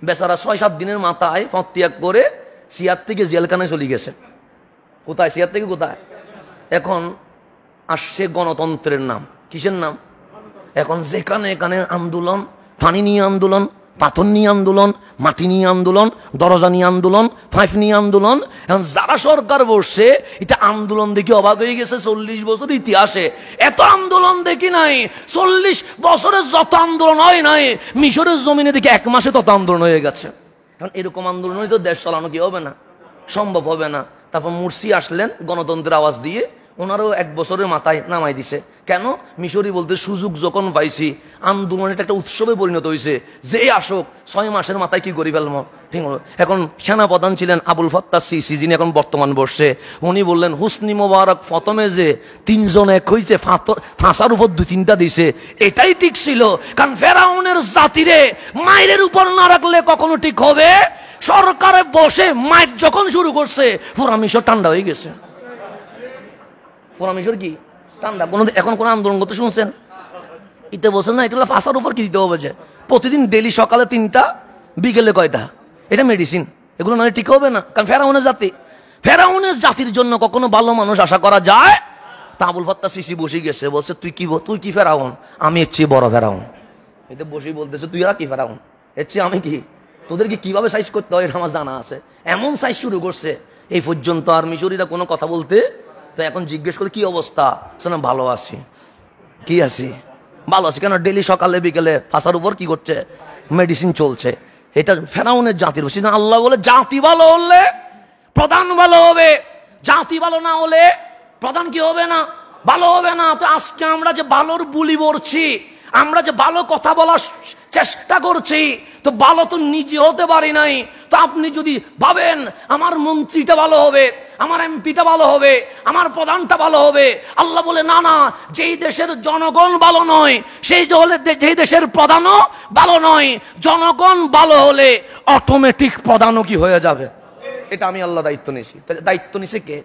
S1: বেচারা 6-7 দিনের মাথায় পথ ত্যাগ করে সিয়ার থেকে জেলখানায় চলে গেছে। কোথায়? সিয়ার থেকে কোথায়? এখন আসছে গণতন্ত্রের নাম। কিসের নাম? এখন যেখানে এখানে আন্দোলন, পানি নিয়ে আন্দোলন, পাথর নিয়ে আন্দোলন, মাটি নিয়ে আন্দোলন, দরজা নিয়ে আন্দোলন, পাইপ নিয়ে আন্দোলন। এখন যারা সরকার বসছে এটা আন্দোলন দেখে অবাক হয়ে গেছে। 40 বছর ইতিহাসে এত আন্দোলন দেখি নাই। 40 বছরের যত আন্দোলন হয় নাই, মিশরের জমিনে দেখি 1 মাসে তত আন্দোলন হয়ে গেছে। এখন এরকম আন্দোলন হয়তো দেশ চালানো কি হবে না, সম্ভব হবে না। তারপর মুরসি আসলেন গণতন্ত্রের আওয়াজ দিয়ে, ওনারও 1 বছরের মাথায় নামাই দিছে। কেন? মিশরি বলতে সুযোগ যখন পাইছি, আন্দোলন এটা একটা উৎসবে পরিণত হয়েছে, যে আসুক 6 মাসের মাথায় কি করি ফেলবো। ঠিক হলো। এখন সেনাপ্রধান ছিলেন আবুল ফাত্তাহ সিসি, যিনি এখন বর্তমান বসছে। উনি বললেন হুসনি মোবারক প্রথমে যে 3 জন এক হয়েছে, ফাঁসার উপর 2-3টা দিছে, এটাই ঠিক ছিল। কারণ ফেরাউনের জাতিরে মায়ের উপর না রাখলে কখনো ঠিক হবে? সরকারে বসে মাইর যখন শুরু করছে, পুরা মিশর ঠান্ডা হয়ে গেছে। পুরা মিশর কি ঠান্ডা? এখন কোন আন্দোলন করতে শুনছেন? ইতে বলছেন না, এটা হলো ফাঁসার উপর কি দিতে হবে, যে প্রতিদিন ডেলি সকালে 3টা, বিকেলে কয়টা, এটা মেডিসিন। এগুলো নয় ঠিক হবে না। কারণ ফেরাউনের জাতির জন্য কখনো ভালো মানুষ আশা করা যায়? তা আবুল ফাত্তাহ সিসি বসে গেছে, বলছে তুই কি ফেরাউন? আমি এর চেয়ে বড় ফেরাউন। এটা বসেই বলতেছে তুই আর কি ফেরাউন, এর চেয়ে আমি কি? তোদেরকে কিভাবে সাইজ করতে হয় এটা আমার জানা আছে। এমন সাইজ শুরু করছে, এই পর্যন্ত আর মিশরীরা কোনো কথা বলতে। তো এখন জিজ্ঞেস করে কি অবস্থা, ভালো আছি। কি আছি? ভালো আছি। কেন? ডেলি সকালে বিকেলে ফাঁসার উপর কি করছে, মেডিসিন চলছে। এটা ফেরাউনের জাতির। আল্লাহ বলে জাতি ভালো হলে প্রধান ভালো হবে, জাতি ভালো না হলে প্রধান কি হবে না, ভালো হবে না। তো আজকে আমরা যে ভালোর বুলি বলছি, আমরা যে ভালো কথা বলার চেষ্টা করছি, তো ভালো তো নিজে হতে পারি নাই। তো আপনি যদি ভাবেন আমার মন্ত্রীটা ভালো হবে, আমার এমপিটা ভালো হবে, আমার প্রধানটা ভালো হবে, আল্লাহ বলে না না, যেই দেশের জনগণ ভালো নয়, যেই দেশের প্রধানও ভালো নয়, জনগণ ভালো হলে অটোমেটিক প্রধানও কি হয়ে যাবে। এটা আমি আল্লাহ দায়িত্ব নিয়েছি। দায়িত্ব নিছে কে?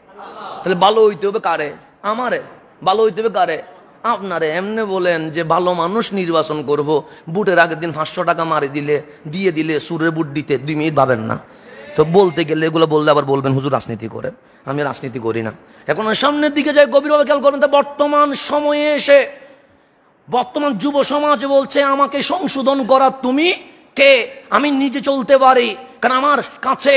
S1: তাহলে ভালো হইতে হবে কারে? আমারে। ভালো হইতে হবে কারে? আপনারে। এমনি বলেন যে ভালো মানুষ নির্বাচন করব, বুটের আগের দিন 500 টাকা মারি দিয়ে দিলে সুরের বুট দিতে 2 মিনিট ভাবেন না। তো বলতে গেলে এগুলো বললে আবার বলবেন হুজুর রাজনীতি করে। আমি রাজনীতি করি না। এখন সামনের দিকে যাই, গভীরভাবে খেয়াল করবেন। বর্তমান সময়ে এসে বর্তমান যুব সমাজ বলছে আমাকে সংশোধন করা তুমি কে? আমি নিজে চলতে পারি, কারণ আমার কাছে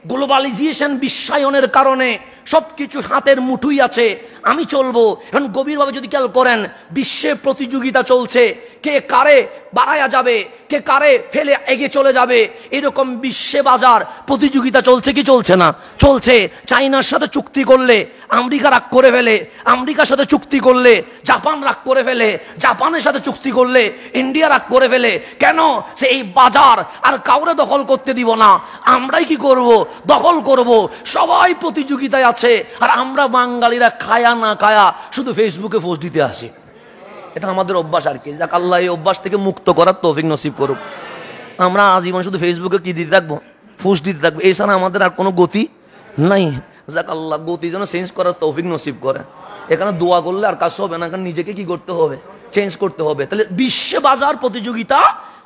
S1: গ্লোবালাইজেশন, বিশ্বায়নের কারণে সবকিছু হাতের মুঠুই আছে, আমি চলবো। এখন গভীরভাবে যদি খেয়াল করেন, বিশ্বে প্রতিযোগিতা চলছে, কে কারে বাড়ায়া যাবে, কে কারে ফেলে এগিয়ে চলে যাবে, এরকম বিশ্বে বাজার প্রতিযোগিতা চলছে কি চলছে না? চলছে। চাইনার সাথে চুক্তি করলে আমেরিকা রাগ করে ফেলে, আমেরিকার সাথে চুক্তি করলে জাপান রাগ করে ফেলে, জাপানের সাথে চুক্তি করলে ইন্ডিয়া রাগ করে ফেলে। কেন? সে এই বাজার আর কাউরে দখল করতে দিব না, আমরাই কি করব, দখল করব। সবাই প্রতিযোগিতায় আছে, আর আমরা বাঙালিরা খায়া না খায়া শুধু ফেসবুকে পোস্ট দিতে আসি। এটা আমাদের অভ্যাস আর কি। যাক, আল্লাহ এই অভ্যাস থেকে মুক্ত করার তৌফিক নসিব করুক। আমরা আজীবন শুধু ফেসবুকে কি দিতে থাকবো, পোস্ট দিতে থাকবো, এছাড়া আমাদের আর কোনো গতি নাই। যাক, আল্লাহ গতি যেন চেঞ্জ করার তৌফিক নসিব করে। এখানে দোয়া করলে আর কাজ হবে না, কারণ নিজেকে কি করতে হবে, চেঞ্জ করতে হবে। তাহলে বিশ্বে বাজার প্রতিযোগিতা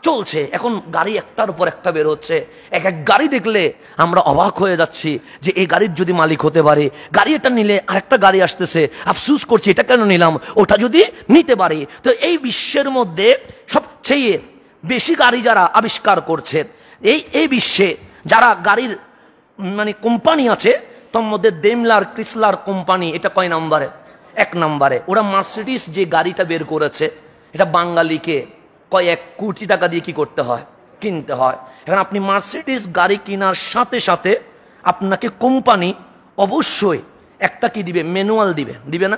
S1: চলছে। এখন গাড়ি একটার পর একটা বের হচ্ছে, এক এক গাড়ি দেখলে আমরা অবাক হয়ে যাচ্ছি যে এই গাড়ির যদি মালিক হতে পারে, গাড়ি এটা নিলে আরেকটা গাড়ি আসতেছে, আফসুস করছি এটা কেন নিলাম, ওটা যদি নিতে পারি। তো এই বিশ্বের মধ্যে সবচেয়ে বেশি গাড়ি যারা আবিষ্কার করছে, এই বিশ্বে যারা গাড়ির কোম্পানি আছে, তার মধ্যে ডেমলার ক্রিসলার কোম্পানি, এটা কয় নাম্বারে? 1 নম্বরে। ওরা মার্সিডিজ যে গাড়িটা বের করেছে, এটা বাঙালিকে কয়েক কোটি টাকা দিয়ে কি করতে হয়, কিনতে হয়। এখন আপনি মার্সিডিজ গাড়ি কেনার সাথে সাথে আপনাকে কোম্পানি অবশ্যই একটা কি দিবে, ম্যানুয়াল দিবে না?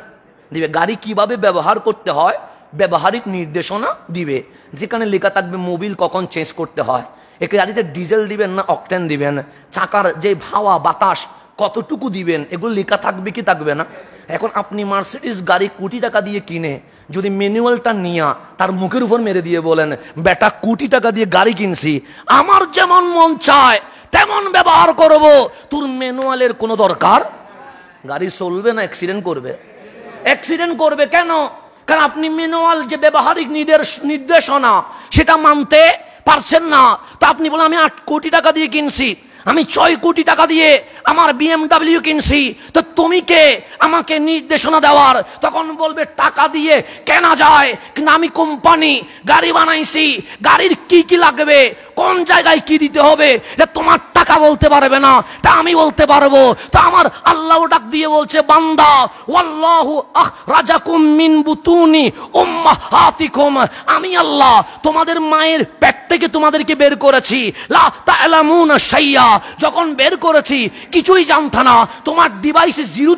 S1: দিবে। গাড়ি কিভাবে ব্যবহার করতে হয় ব্যবহারিক নির্দেশনা দিবে, যেখানে লেখা থাকবে মোবিল কখন চেঞ্জ করতে হয়, একে গাড়িতে ডিজেল দিবেন না অকটেন দিবেন, চাকার যে হাওয়া বাতাস কতটুকু দিবেন, এগুলো লেখা থাকবে কি থাকবে না? এখন আপনি মার্সিডিজ গাড়ি কোটি টাকা দিয়ে কিনে যদি ম্যানুয়ালটা নিয়ে তার মুখের উপর মেরে দিয়ে বলেন বেটা কোটি টাকা দিয়ে গাড়ি কিনছি, আমার যেমন মন চায় তেমন ব্যবহার করব, তোর ম্যানুয়ালের কোনো দরকার? গাড়ি চলবে না অ্যাক্সিডেন্ট করবে? অ্যাক্সিডেন্ট করবে। কেন? কারণ আপনি ম্যানুয়াল যে ব্যবহারিক নির্দেশনা সেটা মানতে পারছেন না। তা আপনি বলেন আমি 8 কোটি টাকা দিয়ে কিনছি, আমি 6 কোটি টাকা দিয়ে আমার BMW কিনছি, তো তুমি কে আমাকে নির্দেশনা দেওয়ার? তখন বলবে টাকা দিয়ে কেনা যায়, কিন্তু আমি কোম্পানি গাড়ি বানাইছি, গাড়ির কি কি লাগবে, কোন জায়গায় কি দিতে হবে, এটা তোমার টাকা বলতে পারবে না, তা আমি বলতে পারবো। তো আমার আল্লাহ ডাক দিয়ে বলছে বান্দা, ওয়াল্লাহু আখরাজাকুম মিন বুতুনি উম্মাহাতিকুম, আমি আল্লাহ তোমাদের মায়ের পেট থেকে তোমাদেরকে বের করেছি, লা তা'লামুনা শাইয়া, যখন বের করেছি কিছুই জানত না, তোমার ডিভাইসে জিরো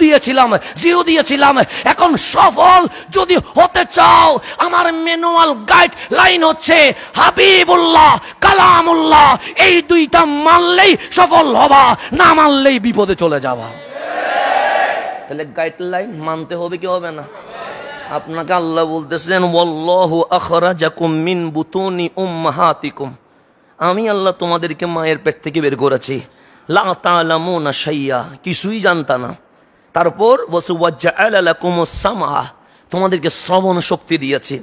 S1: দিয়েছিলাম। এখন সফল যদি হতে চাও, আমার ম্যানুয়াল গাইডলাইন হচ্ছে হাবিবুল্লাহ, কালামুল্লাহ, এই দুইটা মানলেই সফল হবা, না মানলেই বিপদে চলে যাবা। তাহলে গাইডলাইন মানতে হবে কি হবে না? আপনাকে আল্লাহ বলতেছেন ওয়াল্লাহু আখরাজাকুম মিন বুতুনি উম্মাহাতিকুম, আমি আল্লাহ তোমাদেরকে মায়ের পেট থেকে বের করেছি। লা তা'লামুনা শাইয়া, কিছুই জানতা না। তারপর বলছে ওয়াজআলা লাকুমুস সামআ, তোমাদেরকে শ্রবণ শক্তি দিয়েছি।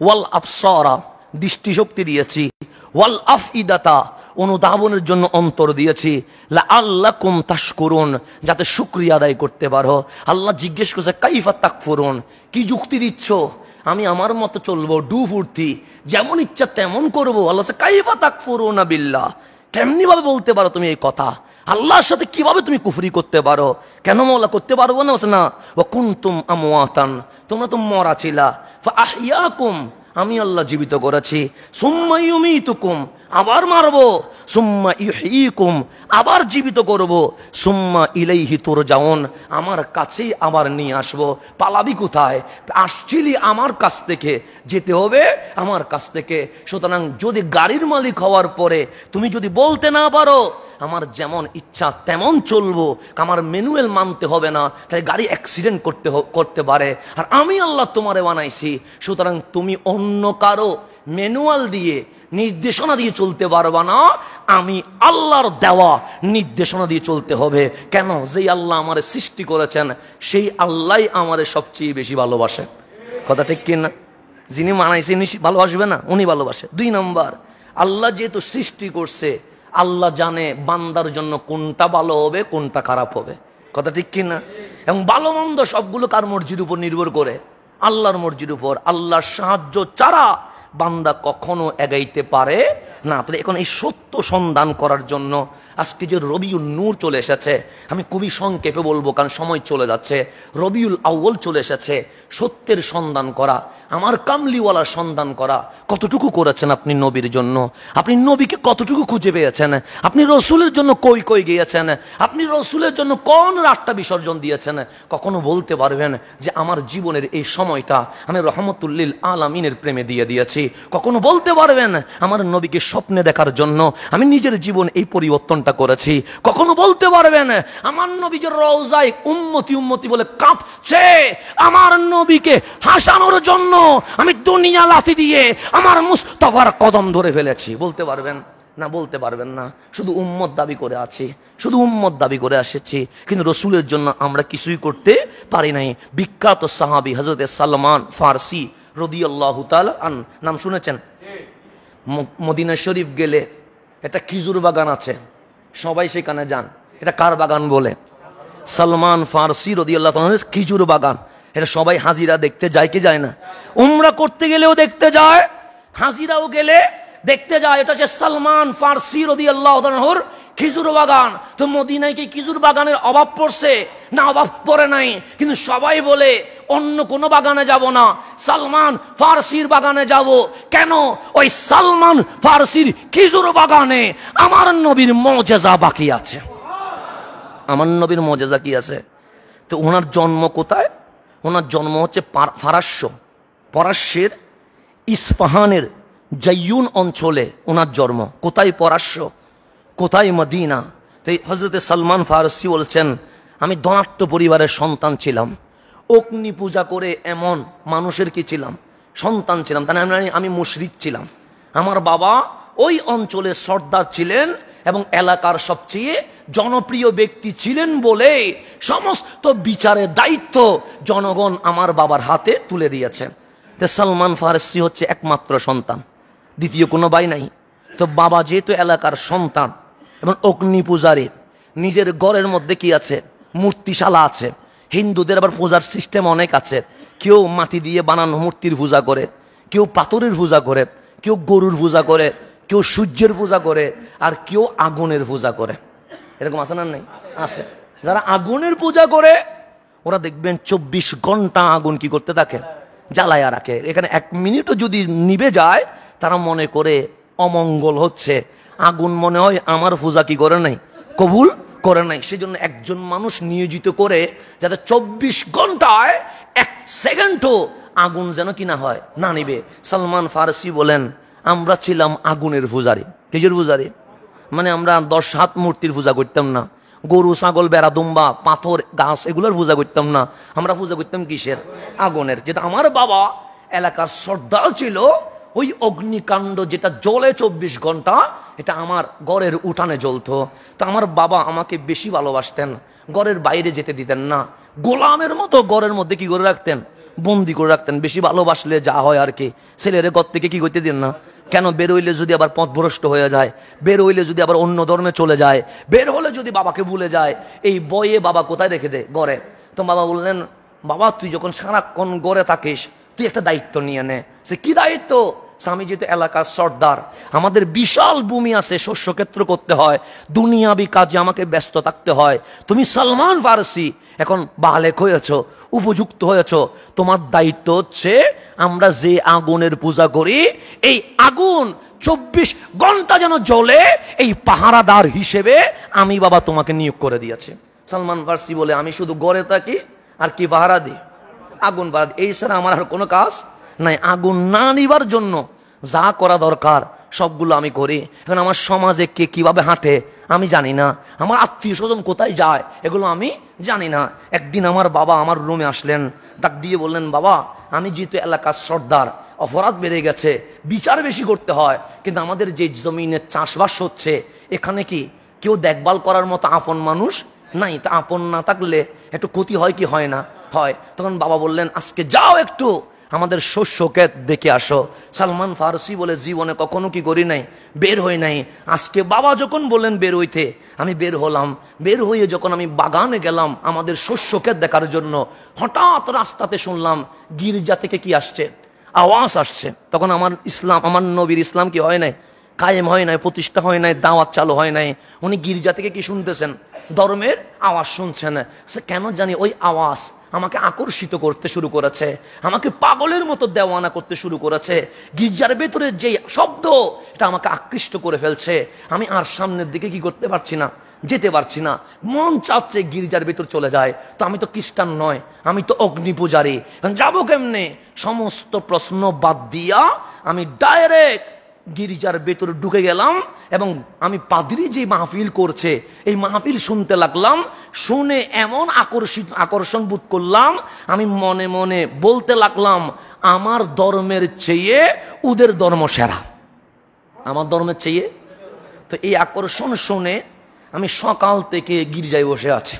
S1: ওয়াল আবসারা, দৃষ্টি শক্তি দিয়েছি। ওয়াল আফইদাতা, অনুধাবনের জন্য অন্তর দিয়েছি। লাআল্লাকুম তাশকুরুন, যাতে শুকরিয়া আদায় করতে পারো। আল্লাহ জিজ্ঞেস করছে কাইফা তাকফুরুন, কি যুক্তি দিচ্ছ? আমি আমার মতো চলবো, ডু ফুর্তি, যেমন ইচ্ছা তেমন করবো। আল্লাহ কাইফা তাকফুরুনা বিল্লাহ, কেমনি ভাবে বলতে পারো তুমি এই কথা? আল্লাহর সাথে কিভাবে তুমি কুফরি করতে পারো? কেন মওলা করতে পারবো না? না, ওয়া কুনতুম আমওয়াতান, তোমরা তো মরা ছিলা। ফাআহইয়াকুম, আমি আল্লাহ জীবিত করেছি। সুম্মা ইউমীতুকুম, আবার মারবো। সুম্মা ইউহয়ীকুম, আবার জীবিত করব। সুম্মা ইলাইহি তুরজাউন, আমার কাছেই আবার নিয়ে আসবো। পালাবি কোথায়? আসছিলি আমার কাছ থেকে, যেতে হবে আমার কাছ থেকে। সুতরাং যদি গাড়ির মালিক হওয়ার পরে তুমি যদি বলতে না পারো আমার যেমন ইচ্ছা তেমন চলবো, আমার ম্যানুয়াল মানতে হবে না, তাই গাড়ি অ্যাক্সিডেন্ট করতে পারে। আর আমি আল্লাহ তোমারে বানাইছি, সুতরাং তুমি অন্য কারো ম্যানুয়াল দিয়ে নির্দেশনা দিয়ে চলতে পারবা না, আমি আল্লাহর দেওয়া নির্দেশনা দিয়ে চলতে হবে। কেন? যেই আল্লাহ আমারে সৃষ্টি করেছেন সেই আল্লাহ আমারে সবচেয়ে বেশি ভালোবাসে। কথা ঠিক কিনা? যিনি মানাইছে ভালোবাসবে না? উনি ভালোবাসে। 2 নম্বর, আল্লাহ যেহেতু সৃষ্টি করছে, আল্লাহ জানে বান্দার জন্য কোনটা ভালো হবে কোনটা খারাপ হবে। কথা ঠিক কিনা? এবং ভালো মন্দ সবগুলো কার মর্জির উপর নির্ভর করে? আল্লাহর মর্জির উপর। আল্লাহর সাহায্য ছাড়া বান্দা কখনো এগাইতে পারে না। তাহলে এখন এই সত্য সন্ধান করার জন্য আজকে যে রবিউল নূর চলে এসেছে, আমি খুবই সংক্ষেপে বলবো কারণ সময় চলে যাচ্ছে। রবিউল আউয়াল চলে এসেছে, সত্যের সন্ধান করা, আমার কামলিওয়ালার সন্ধান করা। কতটুকু করেছেন আপনি নবীর জন্য? আপনি নবীকে কতটুকু খুঁজে পেয়েছেন? আপনি রসুলের জন্য কই কই গিয়েছেন? আপনি রসুলের জন্য কোন রাতটা বিসর্জন দিয়েছেন? কখনো বলতে পারবেন যে আমার জীবনের এই সময়টা আমি রহমতুল্লিল আলামিনের প্রেমে দিয়ে দিয়েছি? কখনো বলতে পারবেন আমার নবীকে স্বপ্নে দেখার জন্য আমি নিজের জীবন এই পরিবর্তনটা করেছি? কখনো বলতে পারবেন আমার নবীর রওজায় উম্মতি উম্মতি বলে কাঁপছে, আমার নবীকে হাসানোর জন্য আমি দুনিয়া লাথি দিয়ে আমার মুস্তাফার কদম ধরে ফেলেছি? বলতে পারবেন না? বলতে পারবেন না। শুধু উম্মত দাবি করে আছি, শুধু উম্মত দাবি করে আসছি, কিন্তু রসুলের জন্য আমরা কিছুই করতে পারি নাই। বিখ্যাত সাহাবী হযরত সালমান ফারসি রাদিয়াল্লাহু তাআলা আনহু, নাম শুনেছেন? মদিনা শরীফ গেলে একটা খেজুর বাগান আছে, সবাই সেখানে যান। এটা কার বাগান বলে? সালমান ফারসি রাদিয়াল্লাহু তাআলা খেজুর বাগান। এটা সবাই হাজিরা দেখতে যায় কি যায় না? উমরা করতে গেলেও দেখতে যায়, হাজিরাও গেলে দেখতে যায়। এটা হচ্ছে সালমান ফারসি রাদিয়াল্লাহু তাআলার খেজুর বাগান। তো মদিনায় কি খেজুর বাগানের অভাব পড়ছে? না, অভাব পড়ে নাই। কিন্তু সবাই বলে অন্য কোন বাগানে যাব না, সালমান ফারসির বাগানে যাব। কেন? ওই সালমান ফারসির খেজুর বাগানে আমার নবীর মুজিজা বাকি আছে। আমার নবীর মুজিজা কি আছে? তো ওনার জন্ম কোথায়? ওনার জন্ম হচ্ছে পারস্যের ইস্পাহানের জাইয়ুন অঞ্চলে ওনার জন্ম। কোথায় পারস্য, কোথায় মদিনা? তাই হযরত সালমান ফারসি বলছেন আমি ধনাঢ্য পরিবারের সন্তান ছিলাম, অগ্নি পূজা করে এমন মানুষের কি ছিলাম? সন্তান ছিলাম। তাই আমি মুশরিক ছিলাম। আমার বাবা ওই অঞ্চলের সর্দার ছিলেন এবং এলাকার সবচেয়ে জনপ্রিয় ব্যক্তি ছিলেন বলে সমস্ত বিচারের দায়িত্ব জনগণ আমার বাবার হাতে তুলে দিয়েছেন। তো সালমান ফারসি হচ্ছে একমাত্র সন্তান, দ্বিতীয় কোনো ভাই নাই। তো বাবা যেহেতু এলাকার সন্তান এবং অগ্নি পূজারী, নিজের ঘরের মধ্যে কি আছে? মূর্তিশালা আছে। হিন্দুদের আবার পূজার সিস্টেম অনেক আছে। কেউ মাটি দিয়ে বানানো মূর্তির পূজা করে, কেউ পাথরের পূজা করে, কেউ গরুর পূজা করে, কেউ সূর্যের পূজা করে, আর কেউ আগুনের পূজা করে। এরকম আছে না? নাই? আছে। যারা আগুনের পূজা করে ওরা দেখবেন 24 ঘন্টা আগুন কি করতে থাকে? জ্বালায়া রাখে। এখানে 1 মিনিটও যদি নিভে যায় তারা মনে করে অমঙ্গল হচ্ছে। আগুন মনে হয় আমার পূজা কি করে নাই? কবুল করে নাই। সেজন্য একজন মানুষ নিয়োজিত করে যাতে 24 ঘন্টায় 1 সেকেন্ডও আগুন যেন কি না হয়, না নিবে। সালমান ফারসি বলেন, আমরা ছিলাম আগুনের পূজারী। কিসের পূজারী? মানে আমরা 10 হাত মূর্তির পূজা করতাম না, গরু ছাগল বেড়া দুম্বা পাথর গাছ এগুলোর পূজা করতাম না। আমরা পূজা করতাম কিসের? আগুনের। যেটা আমার বাবা এলাকার সর্দার ছিল, ওই অগ্নিকাণ্ড যেটা জ্বলে 24 ঘন্টা, এটা আমার ঘরের উঠানে জ্বলতো। তো আমার বাবা আমাকে বেশি ভালোবাসতেন, ঘরের বাইরে যেতে দিতেন না, গোলামের মতো ঘরের মধ্যে কি করে রাখতেন, বন্দি করে রাখতেন। বেশি ভালোবাসলে যা হয় আর কি, ছেলের ঘর থেকে কি করতে দিন না। কেন? বের হইলে যদি আবার পথভ্রষ্ট হয়ে যায়, বের হইলে যদি আবার অন্য ধর্মে চলে যায়, বের হলে যদি বাবাকে ভুলে যায়, এই বয়ে বাবা কোথায় রেখে দেয়? ঘরে। তো বাবা বললেন, বাবা তুই যখন সারাক্ষণ ঘরে থাকিস, তুই একটা দায়িত্ব নিয়ে নে। সে কি দায়িত্ব? স্বামী যেহেতু এলাকার সর্দার, আমাদের বিশাল ভূমি আছে, শস্যক্ষেত্র করতে হয়, দুনিয়াবি কাজে আমাকে ব্যস্ত থাকতে হয়। তুমি সালমান ফারসি, এখন বালেক হয়েছ, উপযুক্ত হয়েছ, তোমার দায়িত্ব হচ্ছে আমরা যে আগুনের পূজা করি, এই আগুন 24 ঘন্টা যেন জ্বলে, এই পাহারাদার হিসেবে আমি বাবা তোমাকে নিয়োগ করে দিয়েছি। সালমান ফারসি বলে, আমি শুধু গড়ে থাকি আর কি পাহারা দিই? আগুন পাহারা দিই। এই ছাড়া আমার আর কোনো কাজ নাই। আগুন না নিবার জন্য যা করা দরকার সবগুলো আমি করি। এখন আমার সমাজে কে কিভাবে হাঁটে আমি জানি না, আমার আত্মীয় স্বজন কোথায় যায় এগুলো আমি জানি না। একদিন আমার বাবা আমার রুমে আসলেন, ডাক দিয়ে বললেন, বাবা আমি যেহেতু এলাকার সর্দার, অপরাধ বেড়ে গেছে, বিচার বেশি করতে হয়, কিন্তু আমাদের যে জমিনে চাষবাস হচ্ছে, এখানে কি কেউ দেখভাল করার মতো আপন মানুষ নাই। তা আপন না থাকলে একটু ক্ষতি হয় কি হয় না? হয়। তখন বাবা বললেন, আজকে যাও একটু আমাদের শস্য ক্ষেত দেখে আসো। সালমান ফারসি বলে, জীবনে কখনো কি করি নাই, বের হই নাই। আজকে বাবা যখন বললেন বের হইতে, আমি বের হলাম। বের হয়ে যখন আমি বাগানে গেলাম আমাদের শস্য ক্ষেত দেখার জন্য, হঠাৎ রাস্তাতে শুনলাম গির্জা থেকে কি আসছে, আওয়াজ আসছে। তখন আমার ইসলাম, আমার নবীর ইসলাম কি হয় নাই, কায়েম হয় নাই, প্রতিষ্ঠা হয় নাই, দাওয়াত চালু হয় নাই। উনি গির্জা থেকে কি শুনতেছেন? ধর্মের আওয়াজ শুনছেন। সে কেন জানি ওই আওয়াজ আমাকে আকর্ষিত করতে শুরু করেছে, আমাকে পাগলের মতো দেওয়ানা করতে শুরু করেছে। গির্জার ভেতরে যে শব্দ, এটা আমাকে আকৃষ্ট করে ফেলছে। আমি আর সামনের দিকে কি করতে পারছি না, যেতে পারছি না। মন চাচ্ছে গির্জার ভেতর চলে যায়। তো আমি তো খ্রিস্টান নয়, আমি তো অগ্নি পূজারী, যাবো কেমনে? সমস্ত প্রশ্ন বাদ দিয়া আমি ডাইরেক্ট গির্জার ভেতরে ঢুকে গেলাম এবং আমি পাদ্রী যে মাহফিল করছে এই মাহফিল শুনতে লাগলাম। শুনে এমন আকর্ষণ বোধ করলাম, আমি মনে মনে বলতে লাগলাম, আমার ধর্মের চেয়ে ওদের ধর্ম সেরা, আমার ধর্মের চেয়ে। তো এই আকর্ষণ শুনে আমি সকাল থেকে গির্জায় বসে আছি,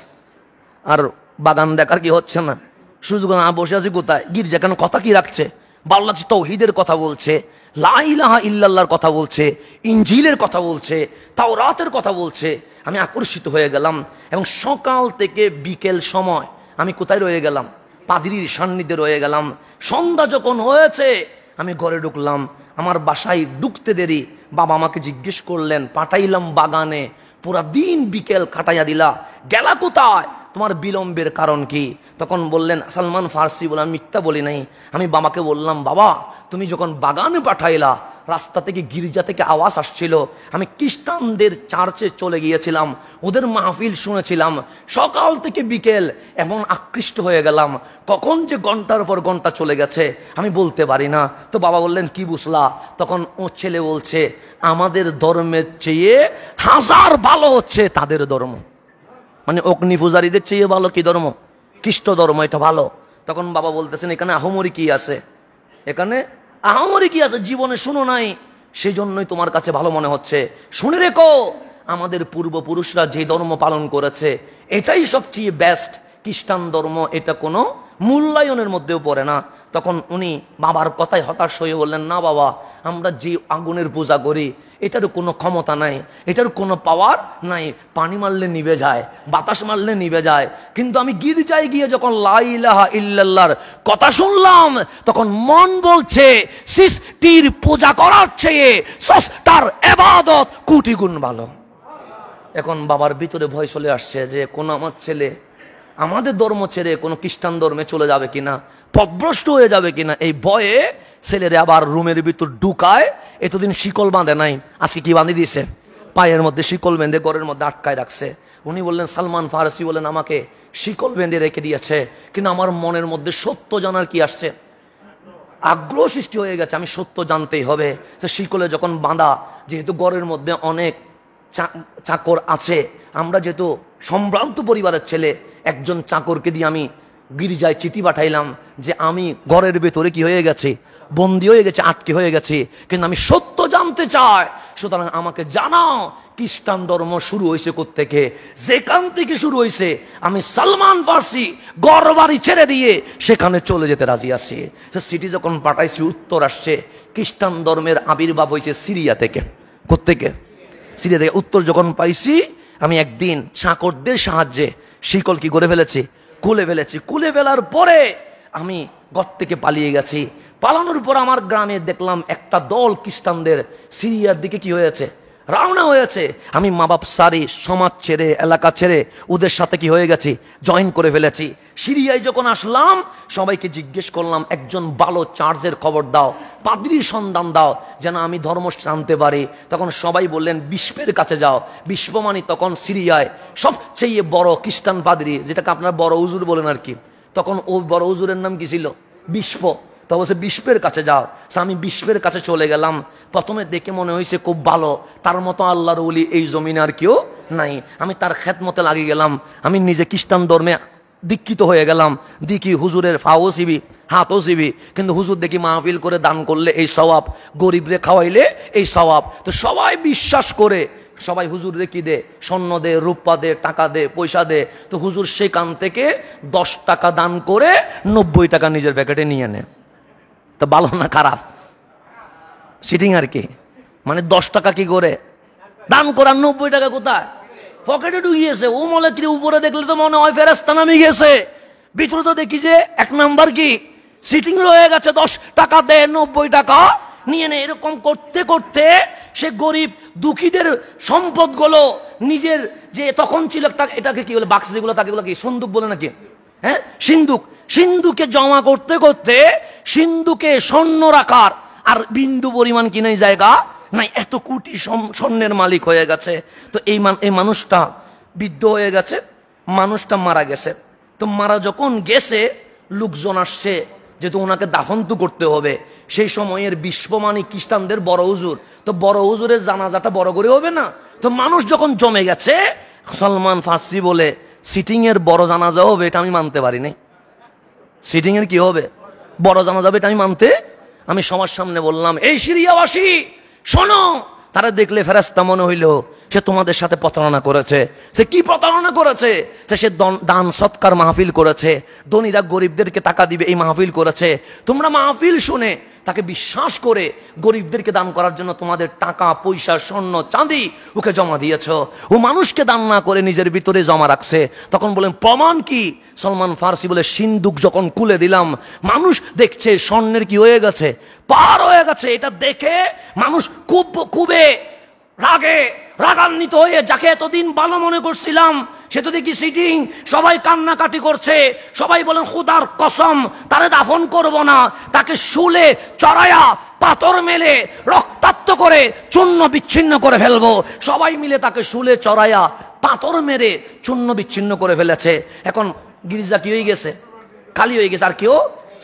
S1: আর বাগান দেখার কি হচ্ছে না। শুধু বসে আছি কোথায়? গির্জা। কেন? কথা কি রাখছে? ভালো লাগছে, তাওহীদের কথা বলছে, লা ইলাহা ইল্লাল্লাহর কথা বলছে, ইনজিলের কথা বলছে, তাওরাতের কথা বলছে। আমি আকর্ষিত হয়ে গেলাম এবং সকাল থেকে বিকেল সময় আমি কোথায় রয়ে গেলাম? পাদ্রীর সান্নিধ্যে রয়ে গেলাম। সন্ধ্যা যখন হয়েছে আমি ঘরে ঢুকলাম। আমার বাসায় ঢুকতে দেরি, বাবা আমাকে জিজ্ঞেস করলেন, পাঠাইলাম বাগানে, পুরা দিন বিকেল কাটাইয়া দিলা, গেলা কোথায়? তোমার বিলম্বের কারণ কি? তখন বললেন সালমান ফারসি বলে, আমি মিথ্যা বলি নাই। আমি বাবাকে বললাম, বাবা তুমি যখন বাগানে পাঠাইলা, রাস্তা থেকে গির্জা থেকে আওয়াজ আসছিল, আমি খ্রিস্টানদের চার্চে চলে গিয়েছিলাম, ওদের মাহফিল শুনেছিলাম, সকাল থেকে বিকেল এমন আকৃষ্ট হয়ে গেলাম, কখন যে ঘন্টার পর ঘন্টা চলে গেছে আমি বলতে পারি না। তো বাবা বললেন, কি বুঝলা? তখন ও ছেলে বলছে, আমাদের ধর্মের চেয়ে হাজার ভালো হচ্ছে তাদের ধর্ম। মানে অগ্নি পূজারীদের চেয়ে ভালো কি ধর্ম? খ্রিস্ট ধর্ম, এটা ভালো। তখন বাবা বলতেছেন, এখানে আহমরি কি আছে? এখানে আহমরি কি আছে? জীবনে শুনো নাই, সেই জন্যই তোমার কাছে ভালো মনে হচ্ছে। শুনে রেখো, আমাদের পূর্বপুরুষরা যে ধর্ম পালন করেছে এটাই সবচেয়ে বেস্ট। খ্রিস্টান ধর্ম এটা কোনো মূল্যায়নের মধ্যেও পড়ে না। তখন উনি বাবার কথায় হতাশ হয়ে বললেন, না বাবা, আমরা যে আগুনের পূজা করি এটার কোনো ক্ষমতা নাই, এটার কোনো পাওয়ার নাই। পানি মারলে নিভে যায়, বাতাস মারলে নিভে যায়, কিন্তু আমি গির্জায় গিয়ে যখন লা ইলাহা ইল্লাল্লাহর কথা শুনলাম, তখন মন বলছে সৃষ্টির পূজা করার চেয়ে স্রষ্টার ইবাদত কোটি গুণ ভালো। এখন বাবার ভিতরে ভয় চলে আসছে যে কোন আমার ছেলে আমাদের ধর্ম ছেড়ে কোনো খ্রিস্টান ধর্মে চলে যাবে কিনা, পথভ্রষ্ট হয়ে যাবে কিনা। এই ভয়ে ছেলেরে আবার রুমের ভিতর ঢুকায়। এতদিন শিকল বাঁধে নাই, আজকে কি বাঁধে দিয়েছে? পায়ের মধ্যে শিকল বেঁধে ঘরের মধ্যে আটকায় রাখছে। উনি বললেন, সালমান ফারসি বলেন, আমাকে শিকল বেঁধে রেখে দিয়েছে, কিন্তু আমার মনের মধ্যে সত্য জানার কি আসছে, আগ্রহ সৃষ্টি হয়ে গেছে, আমি সত্য জানতেই হবে। তো শিকলে যখন বাঁধা, যেহেতু ঘরের মধ্যে অনেক চাকর আছে, আমরা যেহেতু সম্ভ্রান্ত পরিবারের ছেলে, একজন চাকরকে দিয়ে আমি গির্জায় চিঠি পাঠাইলাম যে আমি ঘরের ভেতরে কি হয়ে গেছি, বন্দী হয়ে গেছে, আটকে হয়ে গেছি, কিন্তু আমি সত্য জানতে চাই, সুতরাং আমাকে জানাও খ্রিস্টান ধর্ম শুরু হয়েছে কোত্থেকে, যেখান থেকে শুরু হয়েছে আমি সালমান ফারসি ঘর বাড়ি ছেড়ে দিয়ে সেখানে চলে যেতে রাজি আছি। সিটি যখন পাঠাইছি, উত্তর আসছে খ্রিস্টান ধর্মের আবির্ভাব হয়েছে সিরিয়া থেকে। কোত্থেকে? সিরিয়া থেকে। উত্তর যখন পাইছি, আমি একদিন চাকরদের সাহায্যে শিকল কি করে ফেলেছি, খুলে ফেলেছি। খুলে ফেলার পরে আমি ঘর থেকে পালিয়ে গেছি। পালানোর পর আমার গ্রামে দেখলাম একটা দল খ্রিস্টানদের সিরিয়ার দিকে কি হয়েছে, রওনা হয়েছে। আমি মা বাপ সারি, সমাজ ছেড়ে, এলাকা ছেড়ে ওদের সাথে কি হয়ে গেছি, জয়েন করে ফেলেছি। সিরিয়ায় যখন আসলাম, সবাইকে জিজ্ঞেস করলাম একজন ভালো চার্চের খবর দাও, পাদ্রীর সন্ধান দাও, যেন আমি ধর্ম জানতে পারি। তখন সবাই বললেন বিস্পের কাছে যাও। বিস্প মানে তখন সিরিয়ায় সবচেয়ে বড় খ্রিস্টান পাদ্রী, যেটাকে আপনার বড় হুজুর বলেন আর কি। তখন ওই বড় হুজুরের নাম কি ছিল? বিস্প। তো বলছে বিস্পের কাছে যাও। আমি বিস্পের কাছে চলে গেলাম। প্রথমে দেখে মনে হয়েছে খুব ভালো, তার মতো আল্লাহর ওলি এই জমিনে আর কেউ নাই। আমি তার খেদমতে লাগিয়ে গেলাম। আমি নিজে খ্রিস্টান ধর্মে দীক্ষিত হয়ে গেলাম। দেখি হুজুরের ফাও সিবি, হাতও সিবি, কিন্তু হুজুর দেখি মাহফিল করে দান করলে এই সওয়াব, গরিবরে খাওয়াইলে এই সওয়াব। তো সবাই বিশ্বাস করে, সবাই হুজুর রে কি দে, স্বর্ণ দে, রূপা দে, টাকা দে, পয়সা দে। তো হুজুর সেখান থেকে 10 টাকা দান করে 90 টাকা নিজের প্যাকেটে নিয়ে নেয়। তো ভালো না খারাপ? সিটিং আর কি, মানে 10 টাকা কি করে দান করার, 90 টাকা কোথায় পকেটে ঢুকিয়েছে। ও মনে কি উপরে দেখলে তো মনে হয় ফেরেশতা নামে গেছে, ভিতরে তো দেখি যে 1 নাম্বার কি সিটিং রয়ে গেছে। 10 টাকা দে, 90 টাকা নিয়ে নে। এরকম করতে করতে সে গরিব দুঃখীদের সম্পদ গুলো নিজের, যে তখন ছিল এটাকে কি বলে, বাক্স যেগুলো তাকে কি সন্দুক বলে নাকি, হ্যাঁ সিন্ধুক, সিন্ধুকে জমা করতে করতে সিন্ধুকে স্বর্ণ রাখার আর বিন্দু পরিমাণ কি নাই জায়গা নাই, এত কোটি স্বর্ণের মালিক হয়ে গেছে। তো এই মানুষটা বৃদ্ধ হয়ে গেছে, মানুষটা মারা গেছে। তো মারা যখন গেছে, লোকজন আসছে যেহেতু ওনাকে দাফন তো করতে হবে। সেই সময়ের বিশ্বমানী খ্রিস্টানদের বড় হুজুর, তো বড় হুজুরের জানাজাটা বড় করে হবে না। তো মানুষ যখন জমে গেছে, সালমান ফারসি বলে সিটিং এর বড় জানাজা হবে, এটা আমি মানতে পারি নাই। সিটিং এর কি হবে, বড় জানাজা হবে, এটা আমি মানতে, আমি সবার সামনে বললাম, এই সিরিয়াবাসী শোনো। তারা দেখলে ফেরেশতা মনে হইল সে তোমাদের সাথে প্রতারণা করেছে। সে কি প্রতারণা করেছে? সে দান সৎকার মাহফিল করেছে, ধনীরা গরিবদেরকে টাকা দিবে এই মাহফিল করেছে। তোমরা মাহফিল শুনে তাকে বিশ্বাস করে গরিবদেরকে দান করার জন্য তোমাদের টাকা পয়সা স্বর্ণ চাঁদি ওকে জমা দিয়েছ। ও মানুষকে দান না করে নিজের ভিতরে জমা রাখছে। তখন বলেন প্রমাণ কি? সালমান ফারসি বলে সিন্ধুক যখন খুলে দিলাম, মানুষ দেখছে স্বর্ণের কি হয়ে গেছে, পার হয়ে গেছে। এটা দেখে মানুষ খুবই রাগান্বিত হয়ে, যাকে এতদিন ভালো মনে করছিলাম সে তো দেখি সিটিং, সবাই কান্নাকাটি করছে। সবাই বলেন খুদার কসম তারে দাফন করব না, তাকে শুলে চড়াইয়া পাথর মেলে রক্তাক্ত করে চূর্ণ বিচ্ছিন্ন করে ফেলবো। সবাই মিলে তাকে শুলে চড়াইয়া পাথর মেরে চূর্ণ বিচ্ছিন্ন করে ফেলেছে। এখন গির্জা কি হয়ে গেছে, খালি হয়ে গেছে। আর কেউ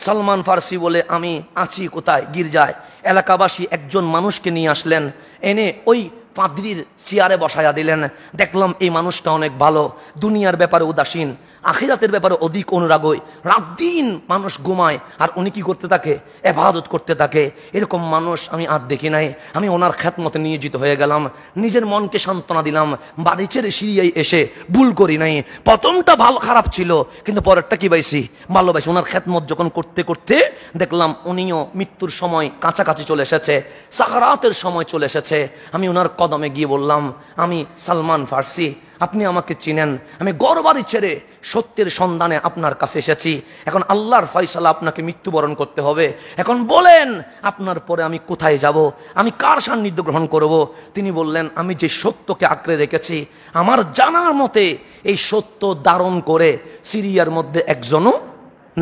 S1: সালমান ফারসি বলে আমি আছি কোথায়, গির্জায়। এলাকাবাসী একজন মানুষকে নিয়ে আসলেন, এনে ওই পাদ্রীর চেয়ারে বসায়া দিলেন। দেখলাম এই মানুষটা অনেক ভালো, দুনিয়ার ব্যাপারে উদাসীন, আখিরাতের ব্যাপারে অধিক অনুরাগী। রাত দিন মানুষ ঘুমায় আর উনি কি করতে থাকে, ইবাদত করতে থাকে। এরকম মানুষ আমি আর দেখি নাই। আমি ওনার খেদমতে নিয়োজিত হয়ে গেলাম, নিজের মনকে সান্ত্বনা দিলাম। বাড়ি ছেড়ে সিরিয়ায় এসে ভুল করি নাই। প্রথমটা ভালো খারাপ ছিল, কিন্তু পরেরটা কি পাইছি, ভালোবাসি। ওনার খেদমত যখন করতে করতে দেখলাম উনিও মৃত্যুর সময় কাছাকাছি চলে এসেছে, সাকারাতের সময় চলে এসেছে। আমি ওনার কদমে গিয়ে বললাম, আমি সালমান ফারসি, আপনি আমাকে চিনেন, আমি ঘরবাড়ি ছেড়ে সত্যের সন্ধানে আপনার কাছে এসেছি। এখন আল্লাহর ফয়সালা, আপনাকে মৃত্যুবরণ করতে হবে। এখন বলেন আপনার পরে আমি কোথায় যাব, আমি কার সান্নিধ্য গ্রহণ করব? তিনি বললেন, আমি যে সত্যকে আঁকড়ে রেখেছি, আমার জানার মতে এই সত্য ধারণ করে সিরিয়ার মধ্যে একজনও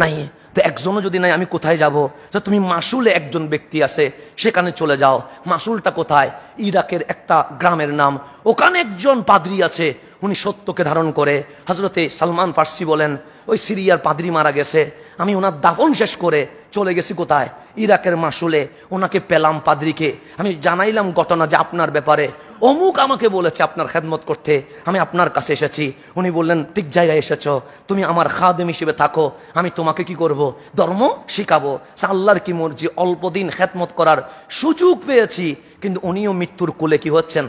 S1: নাই। তো একজনও যদি নাই, আমি কোথায় যাব? তো তুমি মাসুলে একজন ব্যক্তি আছে, সেখানে চলে যাও। মাসুলটা কোথায়? ইরাকের একটা গ্রামের নাম। ওখানে একজন পাদ্রী আছে, উনি সত্যকে ধারণ করে। হযরতে সালমান ফার্সি বলেন, ওই সিরিয়ার পাদ্রী মারা গেছে, আমি ওনার দাফন শেষ করে চলে গেছি কোথায়, ইরাকের মাসুলে। ওনাকে পেলাম পাদ্রীকে, আমি জানাইলাম ঘটনা যে আপনার ব্যাপারে অমুক আমাকে বলেছে আপনার খেদমত করতে, আমি আপনার কাছে এসেছি। উনি বললেন, ঠিক জায়গায় এসেছো, তুমি আমার খাদেম হিসেবে থাকো, আমি তোমাকে কি করব, ধর্ম শিখাবো। আল্লাহর কি মর্জি, অল্প দিন খেদমত করার সুযোগ পেয়েছি, কিন্তু উনিও মৃত্যুর কোলে কি হচ্ছেন,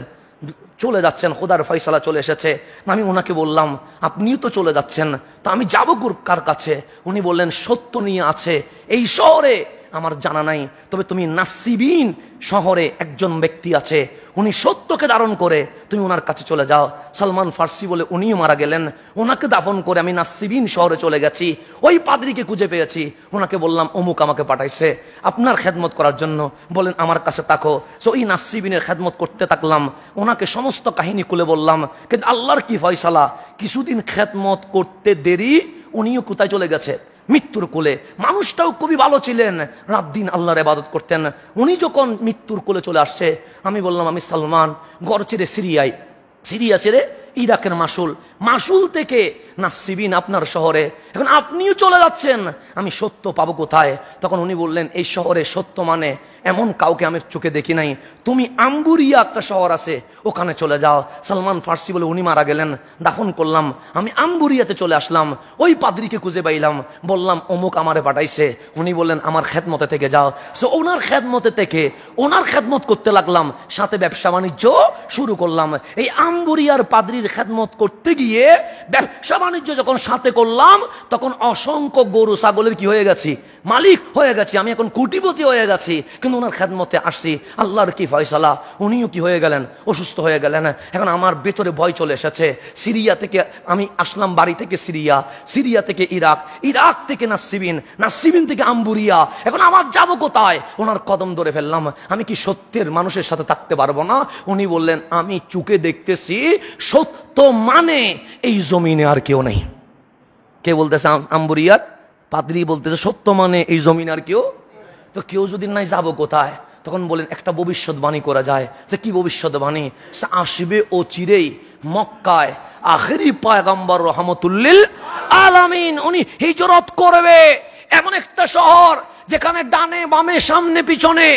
S1: চলে যাচ্ছেন, খোদার ফয়সালা চলে এসেছে। আমি ওনাকে বললাম, আপনিও তো চলে যাচ্ছেন, তা আমি যাবো কার কাছে? উনি বললেন, সত্য নিয়ে আছে এই শহরে আমার জানা নাই, তবে তুমি নাসিবিন শহরে একজন ব্যক্তি আছে, উনি সত্যকে ধারণ করে, তুমি ওনার কাছে চলে যাও। সালমান ফার্সি বলে উনিও মারা গেলেন, ওনাকে দাফন করে আমি নাসিবিন শহরে চলে গেছি, ওই পাদ্রীকে খুঁজে পেয়েছি। ওনাকে বললাম, অমুক আমাকে পাঠাইছে আপনার খেদমত করার জন্য, বলেন আমার কাছে থাকো। সো এই নাসিবিনের খেদমত করতে থাকলাম, ওনাকে সমস্ত কাহিনী খুলে বললাম। কিন্তু আল্লাহর কি ফয়সালা, কিছুদিন খেদমত করতে দেরি, উনিও কোথায় চলে গেছে, মৃত্যুর কোলে। মানুষটাও খুবই ভালো ছিলেন, রাত দিন আল্লাহর ইবাদত করতেন। উনি যখন মৃত্যুর কোলে চলে আসছে, আমি বললাম, আমি সালমান, ঘর ছেড়ে সিরিয়ায়, সিরিয়া ছেড়ে ইরাকের মাসুল থেকে নাসিবিন আপনার শহরে, এখন আপনিও চলে যাচ্ছেন, আমি সত্য পাবো কোথায়? তখন উনি বললেন, এই শহরে সত্য মানে এমন কাউকে আমি চোখে দেখি নাই, তুমি আম্বুরিয়া একটা শহর আছে, ওখানে চলে যাও। সালমান ফার্সি বলে উনি মারা গেলেন, দাফন করলাম, আমি আম্বুরিয়াতে চলে আসলাম, ওই পাদ্রীকে খুঁজে পাইলাম, বললাম অমুক আমারে পাঠাইছে। উনি বললেন, আমার খেদমতে থেকে যাও। সো ওনার খেদমতে থেকে ওনার খেদমত করতে লাগলাম, সাথে ব্যবসা বাণিজ্য শুরু করলাম। এই আম্বুরিয়ার পাদ্রীর খেদমত করতে গিয়ে ব্যবসা বাণিজ্য যখন সাথে করলাম, তখন অসংখ্য গরু ছাগলের কি হয়ে গেছি, মালিক হয়ে গেছি, আমি এখন কোটিপতি হয়ে গেছি। কিন্তু ওনার খেদমতে আসছি, আল্লাহর কি ফয়সালা, উনিও কি হয়ে গেলেন, অসুস্থ হয়ে গেলেন। এখন আমার ভেতরে ভয় চলে এসেছে। সিরিয়া থেকে আমি আসলাম, বাড়ি থেকে সিরিয়া, সিরিয়া থেকে ইরাক, ইরাক থেকে নাসিবিন, নাসিবিন থেকে আম্বুরিয়া। এখন আমার যাব কোথায়? ওনার কদম ধরে ফেললাম, আমি কি সত্যের মানুষের সাথে থাকতে পারবো না? উনি বললেন, আমি চুকে দেখতেছি, সত্য মানে এই জমিনে আর কেউ নেই। কে বলতেছে? আম্বুরিয়ার পাদ্রী বলতেছে, সত্য মানে এই জমিন আর কেউ। তো কেউ যদি নাই, যাবো কোথায়? তখন বলেন, একটা ভবিষ্যৎবাণী করা যায়। যে কি ভবিষ্যৎবাণী? সে আসবে ও চিরেই মক্কায় আখেরি পয়গম্বর রহমতুল্লিল আলামিন, উনি হিজরত করবে। এমন একটা শহর যেখানে ডানে বামে সামনে পিছনে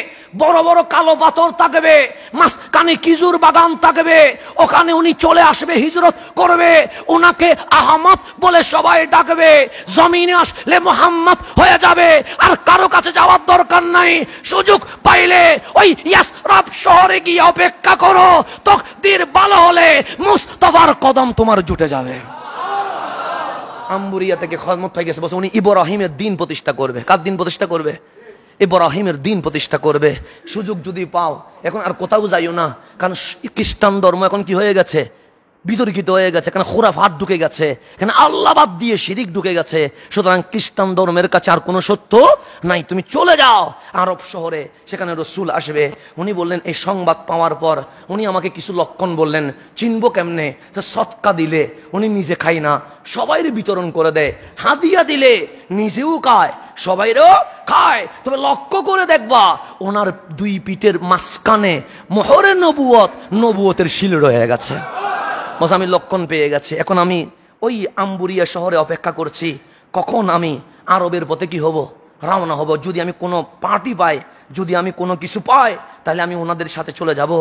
S1: বড় বড় কালো পাথর থাকবে, মাঝখানে খেজুর বাগান থাকবে, ওখানে উনি চলে আসবে, হিজরত করবে, ওনাকে আহমদ বলে সবাই ডাকবে। জমিনে আসলে মোহাম্মদ হয়ে যাবে, আর কারো কাছে যাওয়ার দরকার নাই। সুযোগ পাইলে ওই ইয়াসরাব শহরে গিয়ে অপেক্ষা করো, তকদির ভালো হলে মুস্তাফার কদম তোমার জুটে যাবে। আম্বুরিয়া থেকে খেদমত হয়ে গেছে, বলছে উনি ইব্রাহিমের দিন প্রতিষ্ঠা করবে। কার দিন প্রতিষ্ঠা করবে? ইব্রাহিমের দিন প্রতিষ্ঠা করবে। সুযোগ যদি পাও, এখন আর কোথাও যাইও না, কারণ খ্রিস্টান ধর্ম এখন কি হয়ে গেছে, বিতর্কিত হয়ে গেছে, এখানে খুরাফাত ঢুকে গেছে, এখানে আল্লাহ বাদ দিয়ে শিরিক ঢুকে গেছে। সুতরাং খ্রিস্টান ধর্মের কাছে আর কোনো সত্য নাই, তুমি চলে যাও আরব শহরে, সেখানে রসুল আসবে। উনি বললেন, এই সংবাদ পাওয়ার পর উনি আমাকে কিছু লক্ষণ বললেন, চিনবো কেমনে? সৎকা দিলে উনি নিজে খাই না, সবাই বিতরণ করে দেয়, হাদিয়া দিলে নিজেও খায়, সবাইরও খায়। তবে লক্ষ্য করে দেখবা, ওনার দুই পিঠের মাঝখানে মোহরে নবুয়ত, নবুয়তের শিল রয়ে গেছে। আমি লক্ষণ পেয়ে গেছে। এখন আমি ওই আম্বুরিয়া শহরে অপেক্ষা করছি, কখন আমি আরবের পথে কি হব, রওনা হব। যদি আমি কোনো পার্টি পাই, যদি আমি কোনো কিছু পাই, তাহলে আমি ওনাদের সাথে চলে যাব।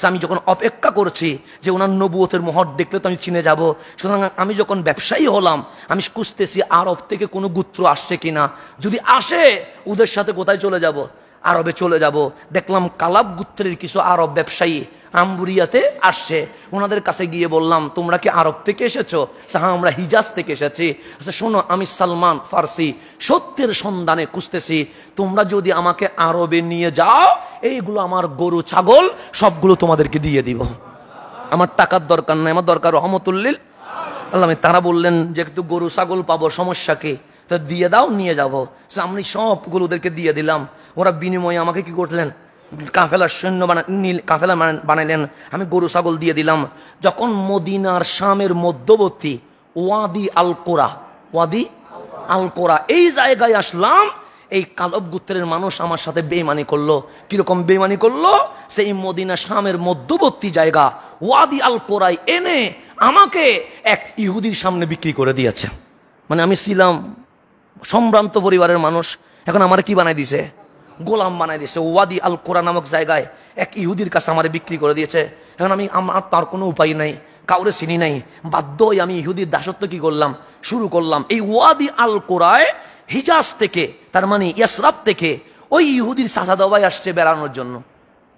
S1: আমি যখন অপেক্ষা করছি যে ওনার নবুয়তের মোহর দেখলে তো আমি চিনে যাব, সুতরাং আমি যখন ব্যবসায়ী হলাম, আমি খুঁজতেছি আরব থেকে কোনো গোত্র আসছে কিনা। যদি আসে, ওদের সাথে কোথায় চলে যাব, আরবে চলে যাব। দেখলাম কালাব গোত্রের কিছু আরব ব্যবসায়ী আম্বুরিয়াতে আসছে। ওনাদের কাছে গিয়ে বললাম, তোমরা কি আরব থেকে এসেছো? হ্যাঁ, আমরা হিজাজ থেকে এসেছি। আচ্ছা শোনো, আমি সালমান ফার্সি সত্যের সন্ধানে খুঁজতেছি, তোমরা যদি আমাকে আরবে নিয়ে যাও, এইগুলো আমার গরু ছাগল সবগুলো তোমাদেরকে দিয়ে দিব, আমার টাকার দরকার নাই, আমার দরকার রহমতুল্লিল আল্লাহ। তারা বললেন, যে একটু গরু ছাগল পাবো, সমস্যা কি, তো দিয়ে দাও, নিয়ে যাবো। আমি সবগুলো ওদেরকে দিয়ে দিলাম। ওরা বিনিময়ে আমাকে কি করলেন, কাফেলার সৈন্য কাফেলা বানাইলেন, আমি গরু ছাগল দিয়ে দিলাম। যখন মদিনার শামের মধ্যবর্তী ওয়াদি আল কোরা, ওয়াদি আল কোরা এই জায়গায় আসলাম, এই কালব গোত্রের মানুষ আমার সাথে বেঈমানি করলো। কিরকম বেঈমানি করলো? সেই মদিনা শামের মধ্যবর্তী জায়গা ওয়াদি আল কোরাই এনে আমাকে এক ইহুদির সামনে বিক্রি করে দিয়েছে। মানে আমি ছিলাম সম্ভ্রান্ত পরিবারের মানুষ, এখন আমার কি বানাই দিছে? গোলাম বানাই দিয়েছে। ওয়াদি আল কোরা নামক জায়গায় এক ইহুদির কাছে আমার বিক্রি করে দিয়েছে। এখন আমার তার কোনো উপায় নাই, কাউরে চিনি নাই, বাধ্য হয়ে আমি ইহুদির দাসত্ব কি করলাম? শুরু করলাম। এই ওয়াদি আল কোরায় হিজাজ থেকে, তার মানে ইয়াসরাব থেকে ওই ইহুদির চাচাতো ভাই আসছে বেড়ানোর জন্য।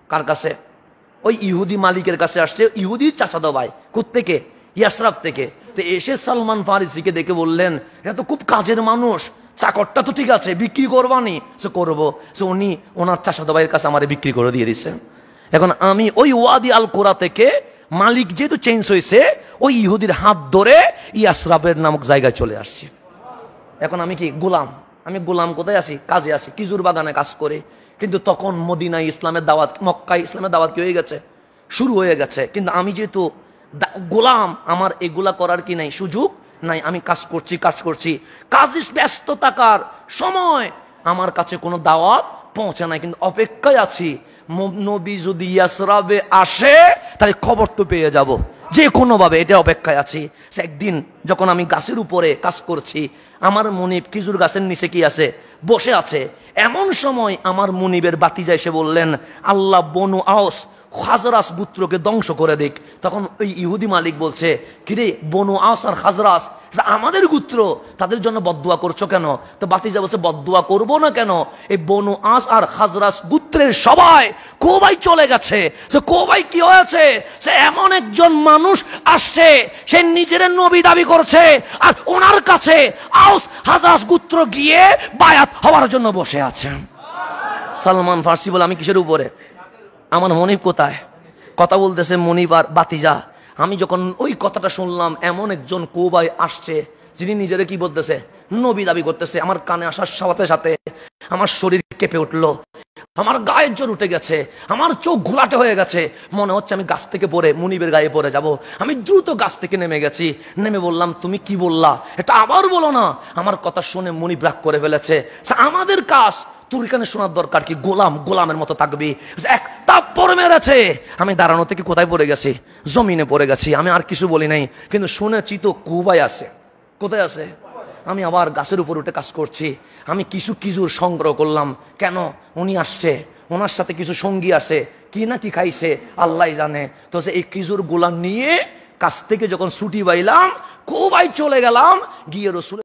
S1: কার কাছে? ওই ইহুদি মালিকের কাছে আসছে ইহুদির চাচাতো ভাই। কোত্থেকে? ইয়াসরাব থেকে। তো এসে সালমান ফারিসিকে দেখে বললেন, এটা তো খুব কাজের মানুষ, চাকরটা তো ঠিক আছে, বিক্রি করবানি? সে করবো। সে উনি ওনার চাচাতো ভাইয়ের কাছে আমার বিক্রি করে দিয়ে দিচ্ছেন। এখন আমি ওই ওয়াদি আল কোরা থেকে মালিক যেহেতু চেঞ্জ হয়েছে, ওই ইহুদির হাত ধরে ইয়াসরাবের নামক জায়গায় চলে আসছি। এখন আমি কি গোলাম? আমি গোলাম কোথায় আছি? কাজে আছি, কিজুর বাগানে কাজ করে। কিন্তু তখন মদিনায় ইসলামের দাওয়াত, মক্কায় ইসলামের দাওয়াত কি হয়ে গেছে? শুরু হয়ে গেছে। কিন্তু আমি যেহেতু গোলাম, আমার এগুলা করার কি নাই? সুযোগ নাই। আমি কাজ করছি কাজে ব্যস্ত থাকার সময় আমার কাছে কোনো দাওয়াত পৌঁছে নাই, কিন্তু অপেক্ষায় আছি। নবী যদি ইয়াসরাবে আসে তাহলে খবর তো পেয়ে যাব যে কোনো ভাবে, এটা অপেক্ষায় আছি। একদিন যখন আমি গাছের উপরে কাজ করছি, আমার মনিব খেজুর গাছের নিচে কি আছে? বসে আছে। এমন সময় আমার মনিবের বাতিজা এসে বললেন, আল্লাহ বনু আওস খাজরাস গোত্রকে ধ্বংস করে দিক। তখন ওই ইহুদি মালিক বলছে, কিরে বনু আওস আর খাজরাস আমাদের গোত্র, তাদের জন্য বদদুয়া করছো কেন? তো বাতিজা বলছে, বদদুয়া করবো না কেন? এই বনু আওস আর খাজরাস গোত্রের সবাই কোবাই চলে গেছে। সে কোবাই কি হয়েছে? সে এমন একজন মানুষ আসছে, সে নিজের নবী দাবি করছে, আর ওনার কাছে আওস খাজরাস গোত্র গিয়ে বায়াত হওয়ার জন্য বসে আছে। সালমান ফার্সি বলে, আমি কিসের উপরে? আমার মনিব কোথায়? কথা বলতেছে মনিব আর বাতিজা। আমি যখন ওই কথাটা শুনলাম, এমন একজন কোবাই আসছে যিনি নিজের কি বলতেছে? নবী দাবি করতেছে। আমার কানে আসার সাথে সাথে আমার শরীর কেঁপে উঠলো, আমার গায়ের জোর উঠে গেছে, আমার চোখ ঘোলাটে হয়ে গেছে। মনে হচ্ছে আমি গাছ থেকে পড়ে মুনিবের গায়ে পড়ে যাব। আমি দ্রুত গাছ থেকে নেমে গেছি। নেমে বললাম, তুমি কি বললা? এটা আবার বলো না। আমার কথা শুনে মুনিব রাগ করে ফেলেছে। আমাদের কাজ তোর এখানে শোনার দরকার কি? গোলামের মতো থাকবি। এক তাপ্পর মেরেছে। আমি দাঁড়ানো থেকে কোথায় পড়ে গেছি? জমিনে পড়ে গেছি। আমি আর কিছু বলি নাই, কিন্তু শুনেছি তো কুবাই আছে। কোথায় আছে? আমি আবার গাছের উপর উঠে কাজ করছি। আমি কিছু কিজুর সংগ্রহ করলাম। কেন? উনি আসছে, ওনার সাথে কিছু সঙ্গী আসে, কি না কি খাইছে আল্লাহ জানে। তো এই কিজুর গুলা নিয়ে কাছ থেকে যখন ছুটি পাইলাম, কুবাই চলে গেলাম, গিয়ে রসুল